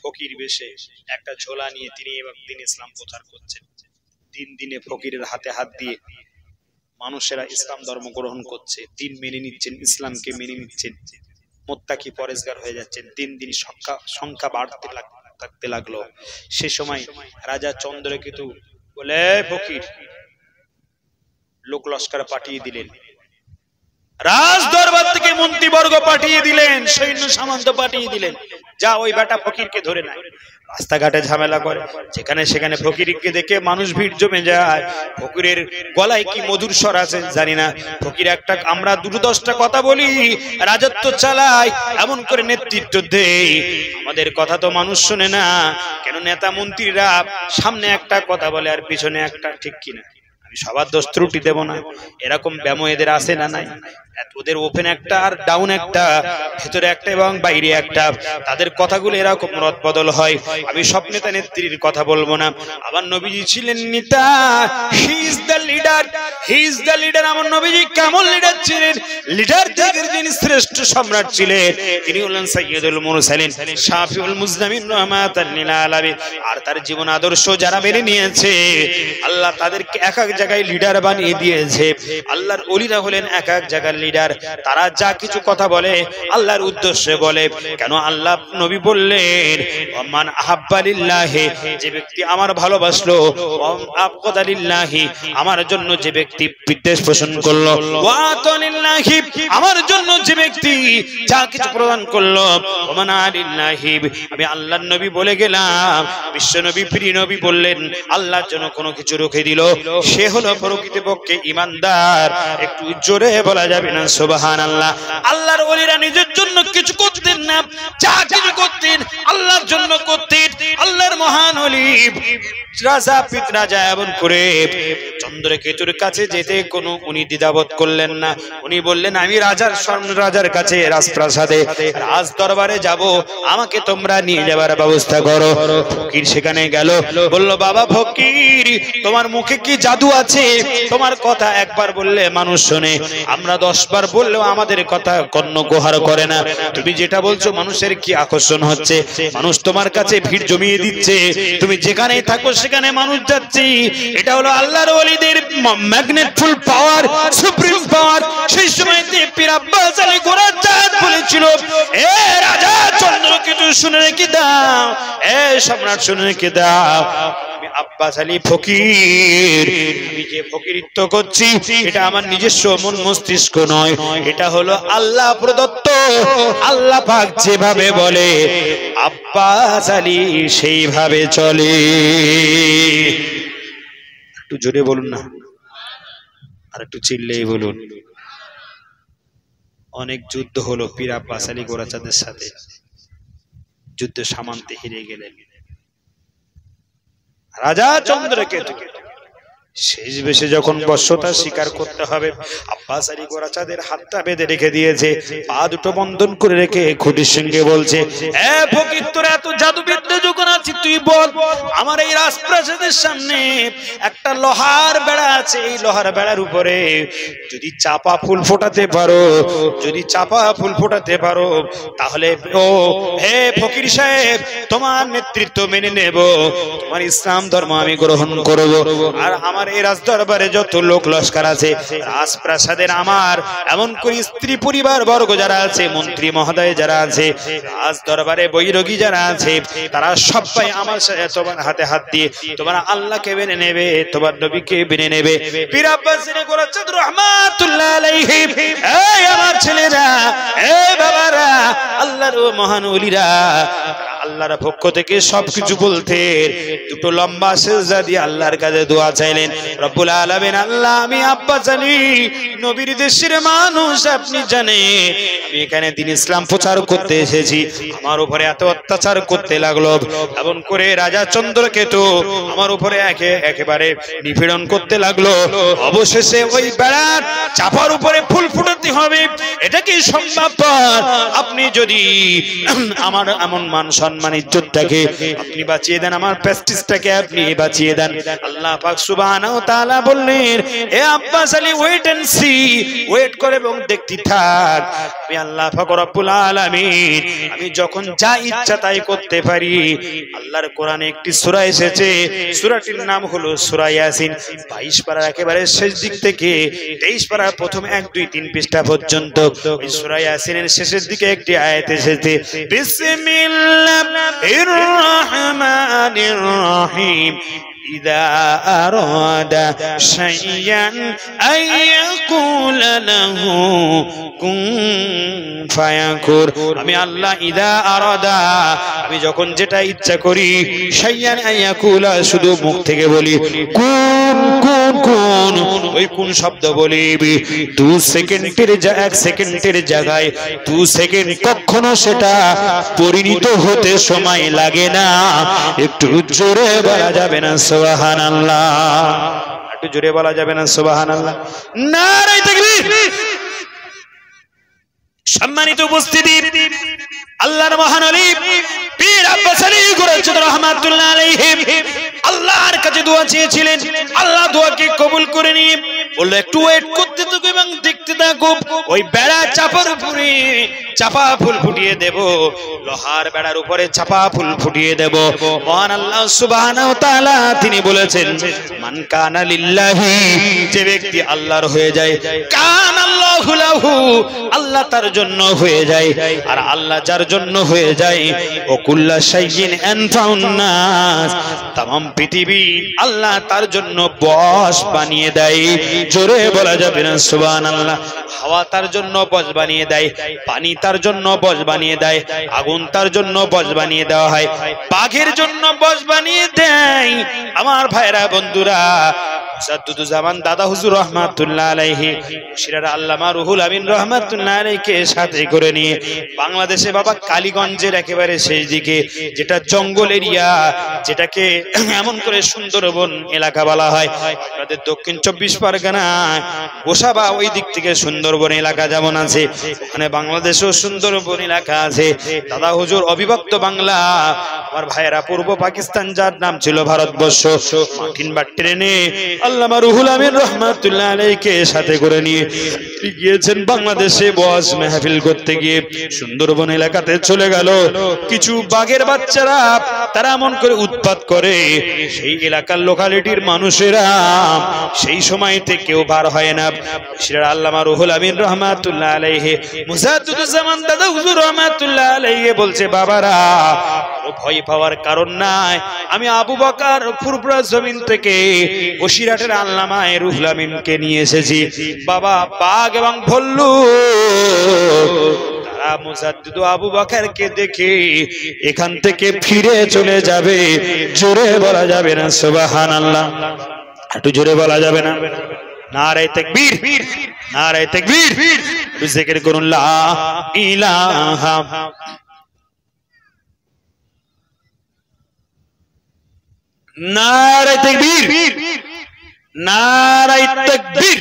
ফকির বেশে একটা ঝোলা নিয়ে তিনি এবং দিন ইসলাম প্রচার করছেন। দিন দিনে ফকিরের হাতে হাত দিয়ে মানুষেরা ইসলাম ধর্ম গ্রহণ করছে, দিন মেনে নিচ্ছেন, ইসলামকে মেনে নিচ্ছেন, মুত্তাকি পরেজগার হয়ে যাচ্ছেন। দিন দিন সংখ্যা বাড়তে থাকতে লাগলো। সে সময় রাজা চন্দ্রকেতু বলে, ফকির, লোক লস্কর পাঠিয়ে দিলেন, রাজ দরবার থেকে মন্ত্রীবর্গ পাঠিয়ে দিলেন, সৈন্য সামন্ত পাঠিয়ে দিলেন, যা ওই বেটা ফকিরকে ধরে নেয়। রাস্তাঘাটে ঝামেলা করে, যেখানে সেখানে ফকিরকে দেখে মানুষ ভিড় জমে যায়। ফকিরের গলায় কি মধুর স্বর আছে জানি না। ফকির একটা, আমরা 2-10টা কথা বলি, রাজত্ব চালাই, এমন করে নেতৃত্ব দেই, আমাদের কথা তো মানুষ শোনে না। কেন নেতা মন্ত্রীরা সামনে একটা কথা বলে আর পিছনে একটা, ঠিক কিনা? আমি সবার দোষ ত্রুটি দেব না, এরকম ব্যামো এদের আসে না নাই? ওদের ওপেন একটা আর ডাউন একটা, ভেতরে একটা এবং বাইরে একটা, তাদের কথাগুলো এরকম রদ বদল হয়। আমি সব নেতা নেত্রীর কথা বলবো না। আবার নবীজি ছিলেন নেতা, he is the leader, he is the leader. আমার নবীজি কেমন লিডার ছিলেন? লিডার দিগের যিনি শ্রেষ্ঠ সম্রাট ছিলেন তিনি হলেন সাইয়্যিদুল মুরসালিন, শাফিউল মুজলামিন, রাহমাতাল লিল আলামিন। আর তার জীবন আদর্শ যারা মেনে নিয়েছে, আল্লাহ তাদেরকে এক এক জায়গায় লিডার বানিয়ে দিয়েছে। আল্লাহর ওলিরা হলেন এক এক জায়গায় লিডার। তারা যা কিছু কথা বলে আল্লাহর উদ্দেশ্যে বলে। কেন? আল্লাহ নবী বললেন, মান আহাব্বা লিল্লাহি, যে ব্যক্তি আমার ভালোবাসলো, আবগাদা লিল্লাহি, আমার জন্য যে ব্যক্তি বিদ্বেষ পোষণ করলো, ওয়া আতালিল্লাহি, আমার জন্য যে ব্যক্তি যা কিছু প্রদান করলো, ওমানা লিল্লাহি, আমি আল্লাহর নবী বলে গেলাম। বিশ্ব নবী, প্রিয় নবী বললেন, আল্লাহর জন্য কোনো কিছু রেখে দিল, সে হলো প্রকৃতপক্ষে ঈমানদার। একটু জোরে বলা যাবে না সুবহানাল্লাহ? আল্লাহর ওলিরা নিজের জন্য কিছু করতেন না, যা কিছু করতেন আল্লাহর জন্য করতেন। আল্লাহর মহান ওলি রাজা পিতরাজা এমন করে চন্দ্রকেতুর কাছে যেতে কোনো উনি দ্বিধাবোধ করলেন না। উনি বললেন, আমি রাজার কাছে রাজপ্রাসাদে রাজ দরবারে যাব, আমাকে তোমরা নিয়ে যাবার ব্যবস্থা করো। ফকির সেখানে গেল, বলল, বাবা ফকির, তোমার মুখে কি জাদু আছে? তোমার কথা একবার বললে মানুষ শোনে, আমরা 10 বার বললেও আমাদের কথা কর্ণ গোহার করে না। তুমি যেটা বলছো মানুষের কি আকর্ষণ হচ্ছে, মানুষ তোমার কাছে ভিড় জমিয়ে দিচ্ছে, তুমি যেখানেই থাকো সেখানে মানুষ যাচ্ছে। এটা হলো আল্লাহর ওলিদের ম্যাগনেটফুল পাওয়ার, সুপ্রিম পাওয়ার। সেই সময়তে পীর আব্বাস আলী গোরাচাঁদ বলেছিল, এ রাজা চন্দ্রকেতু শুনে রেখে দাও, এ সম্রাট শুনে রেখে দাও, আব্বাস আলী ফকির, আমি যে ফকিরিত্ব করছি এটা আমার নিজস্ব মন মস্তিষ্ক নয়, এটা হলো আল্লাহ প্রদত্ত। আল্লাহ পাক যেভাবে বলে আব্বাস আলী সেইভাবে চলে। একটু জোরে বলুন না, আর একটু চিল্লেই বলুন। অনেক যুদ্ধ হলো পীর আব্বাস আলী গোরাচাঁদের সাথে, যুদ্ধ সামান্তে হেরে গেলেন রাজা চন্দ্রকেতু। শেষ বেশে যখন বশ্যতা স্বীকার করতে হবে, আব্বাস আলী গোরাচাঁদের হাতটা বেঁধে রেখে দিয়েছে, পা দুটো বন্ধন করে রেখে খুঁটির সঙ্গে বলছে, এ ফকির, তোর এত জাদুবিদ্যা যখন আছিস তুই বল, আমার এই রাজপ্রাসাদের সামনে একটা লোহার বেড়া আছে, এই লোহার বেড়ার উপরে যদি চাপা ফুল ফোটাতে পারো, যদি চাপা ফুল ফোটাতে পারো, তাহলে ও হে ফকির সাহেব, তোমার নেতৃত্ব মেনে নেব, তোমার ইসলাম ধর্ম আমি গ্রহণ করব। আর আমার এই রাজ দরবারে যত লোক লস্কর আছে, রাজপ্রাসাদের আমার এমন করে স্ত্রী পরিবার বর্গ যারা আছে, মন্ত্রী মহোদয় যারা আছে, রাজ দরবারে বৈরাগী যারা আছে, তারা সবাই আমার সাথে তোমার হাতে হাত দিয়ে তোমার আল্লাহকে মেনে নেবে, তোমার নবীকে মেনে নেবে। পীর আব্বাস আলী গোরাচাঁদ রাহমাতুল্লাহ আলাইহি, এই আমার ছেলেরা, এই বাবারা, আল্লাহর মহান ওলিরা, আল্লাহর পক্ষ থেকে সবকিছু বলতে দুটো লম্বা সেজদা দিয়ে আল্লাহর কাছে দোয়া চাইলেন। রব্বুল আলামিন, আল্লাহ, আমি আব্বাস আলী নবীর দেশের মানুষ, আপনি জানেন আমি এখানে দ্বীন ইসলাম প্রচার করতে এসেছি, আমার উপরে এত অত্যাচার করতে লাগলো, এমন করে রাজা চন্দ্রকেতু আমার উপরে একেবারে নিপীড়ন করতে লাগলো। অবশেষে ওই বেড়ার চাপার উপরে ফুল ফুটাতে হবে, এটা কি সম্ভব? আপনি যদি আমার এমন মান সম্মান ইজ্জতটাকে আপনি বাঁচিয়ে দেন, আমার প্রেস্টিজটাকে আপনি বাঁচিয়ে দেন। আল্লাহ পাক সুবহানাহু ওয়া তাআলা বললেন, এ Abbas Ali, wait and see, wait করে এবং দেখতে থাক, আমি আল্লাহ পাক রব্বুল আলামিন, আমি যখন যা ইচ্ছা তাই করতে পারি। আল্লাহর কোরআনে একটি সূরা এসেছে, সূরাটির নাম হলো সূরা ইয়াসিন। 22 পারার একেবারে শেষ দিক থেকে 23 পারার প্রথম 1, 2, 3 পৃষ্ঠা পর্যন্ত এই সূরা ইয়াসিনের শেষের দিকে একটি আয়াত এসেছে, বিসমিল্লাহির রহমানির রহিম, ইযা আরাদা শাইয়ান আইয়াকুলা লাহু কুন ফায়াকুন। আমি আল্লাহ ইযা আরাদা, আমি যখন যেটা ইচ্ছা করি, শাইয়ান আইয়াকুলা, শুধু মুখ থেকে বলি কুন কুন কুন, ওই কোন শব্দ বলি 2 সেকেন্ডের 1 সেকেন্ডের জায়গায় 2 সেকেন্ড কখনো সেটা পরিণত হতে সময় লাগে না। একটু জোরে বলা যাবে না সুবহানাল্লাহ? একটু জোরে বলা যাবে না সুবহানাল্লাহ? নারে তাকবীর। সম্মানিত উপস্থিতি, আল্লাহর মহান ওলি পীর আব্বাস আলী গোরচদ রাহমাতুল্লাহ আলাইহি আল্লাহর কাছে দোয়া চেয়েছিলেন। আল্লাহ দোয়াকে কবুল করে নিয়ে বলল, একটু ওয়েট করতে থাকো এবং দেখতে থাকো, ওই বেড়া চাপার উপরে চাপা ফুল ফুটিয়ে দেব, লোহার বেড়ার উপরে চাপা ফুল ফুটিয়ে দেব। মহান আল্লাহ সুবহানাহু ওয়া তাআলা তিনি বলেছেন, মান কানা লিল্লাহি, যে ব্যক্তি আল্লাহর হয়ে যায়, কানাল্লাহু লাহু, আল্লাহ তার জন্য হয়ে যায়। আর আল্লাহ যার জন্য হয়ে যায়, ও কুল্লা শাইইন আনফাউন নাস, तमाम পৃথিবী আল্লাহ তার জন্য বশ বানিয়ে দেয়। জোরে বলা যাবে না সুবহানাল্লাহ? হাওয়া তার জন্য বশ বানিয়ে দেয়, পানি তার জন্য বশ বানিয়ে দেয়, আগুন তার জন্য বশ বানিয়ে দেওয়া হয়, বাঘের জন্য বশ বানিয়ে দেয়। আমার ভাইরা বন্ধুরা, মুজাদ্দিদুজ্জামান দাদা হুজুর রহমাতুল্লাহ আলাইহি, মুশিরার আল্লামা রুহুল আমিন রহমাতুল্লাহ আলাইহিকে সাথে করে নিয়ে বাংলাদেশে বাবা কালীগঞ্জের একেবারে শেষ দিকে, যেটা জঙ্গল এরিয়া, যেটাকে এমন করে সুন্দরবন এলাকা বলা হয়, আপনাদের দক্ষিণ 24 পরগনা গোসাবা ওই দিক থেকে সুন্দরবন এলাকা যেমন আছে, ওখানে বাংলাদেশেও সুন্দরবন এলাকা আছে। দাদা হুজুর অবিভক্ত বাংলা, আমার ভাইয়েরা পূর্ব পাকিস্তান যার নাম ছিল ভারতবর্ষ, মার্কিন বা ট্রেনে আল্লামা রুহুল আমিন রহমাতুল্লাহ আলাইহিকে সাথে করে নিয়ে গিয়েছেন বাংলাদেশে ওয়াজ মাহফিল করতে গিয়ে সুন্দরবন এলাকাতে চলে গেল। কিছু বাঘের বাচ্চারা তারা এমন করে উৎপাত করে, সেই এলাকার লোকালিটির মানুষেরা সেই সময়তে কেউ বার হয় না। সেরা আল্লামা রুহুল আমিন রহমাতুল্লাহ আলাইহি, মুজাদ্দিদুজ্জামান দাদা হুজুর রহমাতুল্লাহ আলাইহি বলছে, বাবারা ভয় পাওয়ার কারণ নাই, আমি আবু বকর ফুরফুরা জমিন থেকে বসিরহাটের আল্লামা রুহুল আমিনকে নিয়ে এসেছি। বাবা বাঘ এবং ভাল্লুক তারা মুজাদ্দিদ আবু বকরকে দেখে এখান থেকে ফিরে চলে যাবে। জোরে বলা যাবে না সুবহানাল্লাহ? একটু জোরে বলা যাবে না? নারে তাকবীর, নারে তাকবীর, জিকির করুন লা ইলাহা। নারে তাকবীর, নারে তাকবীর।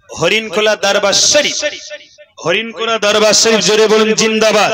হরিণখোলা দরবার শরীফ, হরিণখোলা দরবার শরীফ, জোরে বলুন জিন্দাবাদ।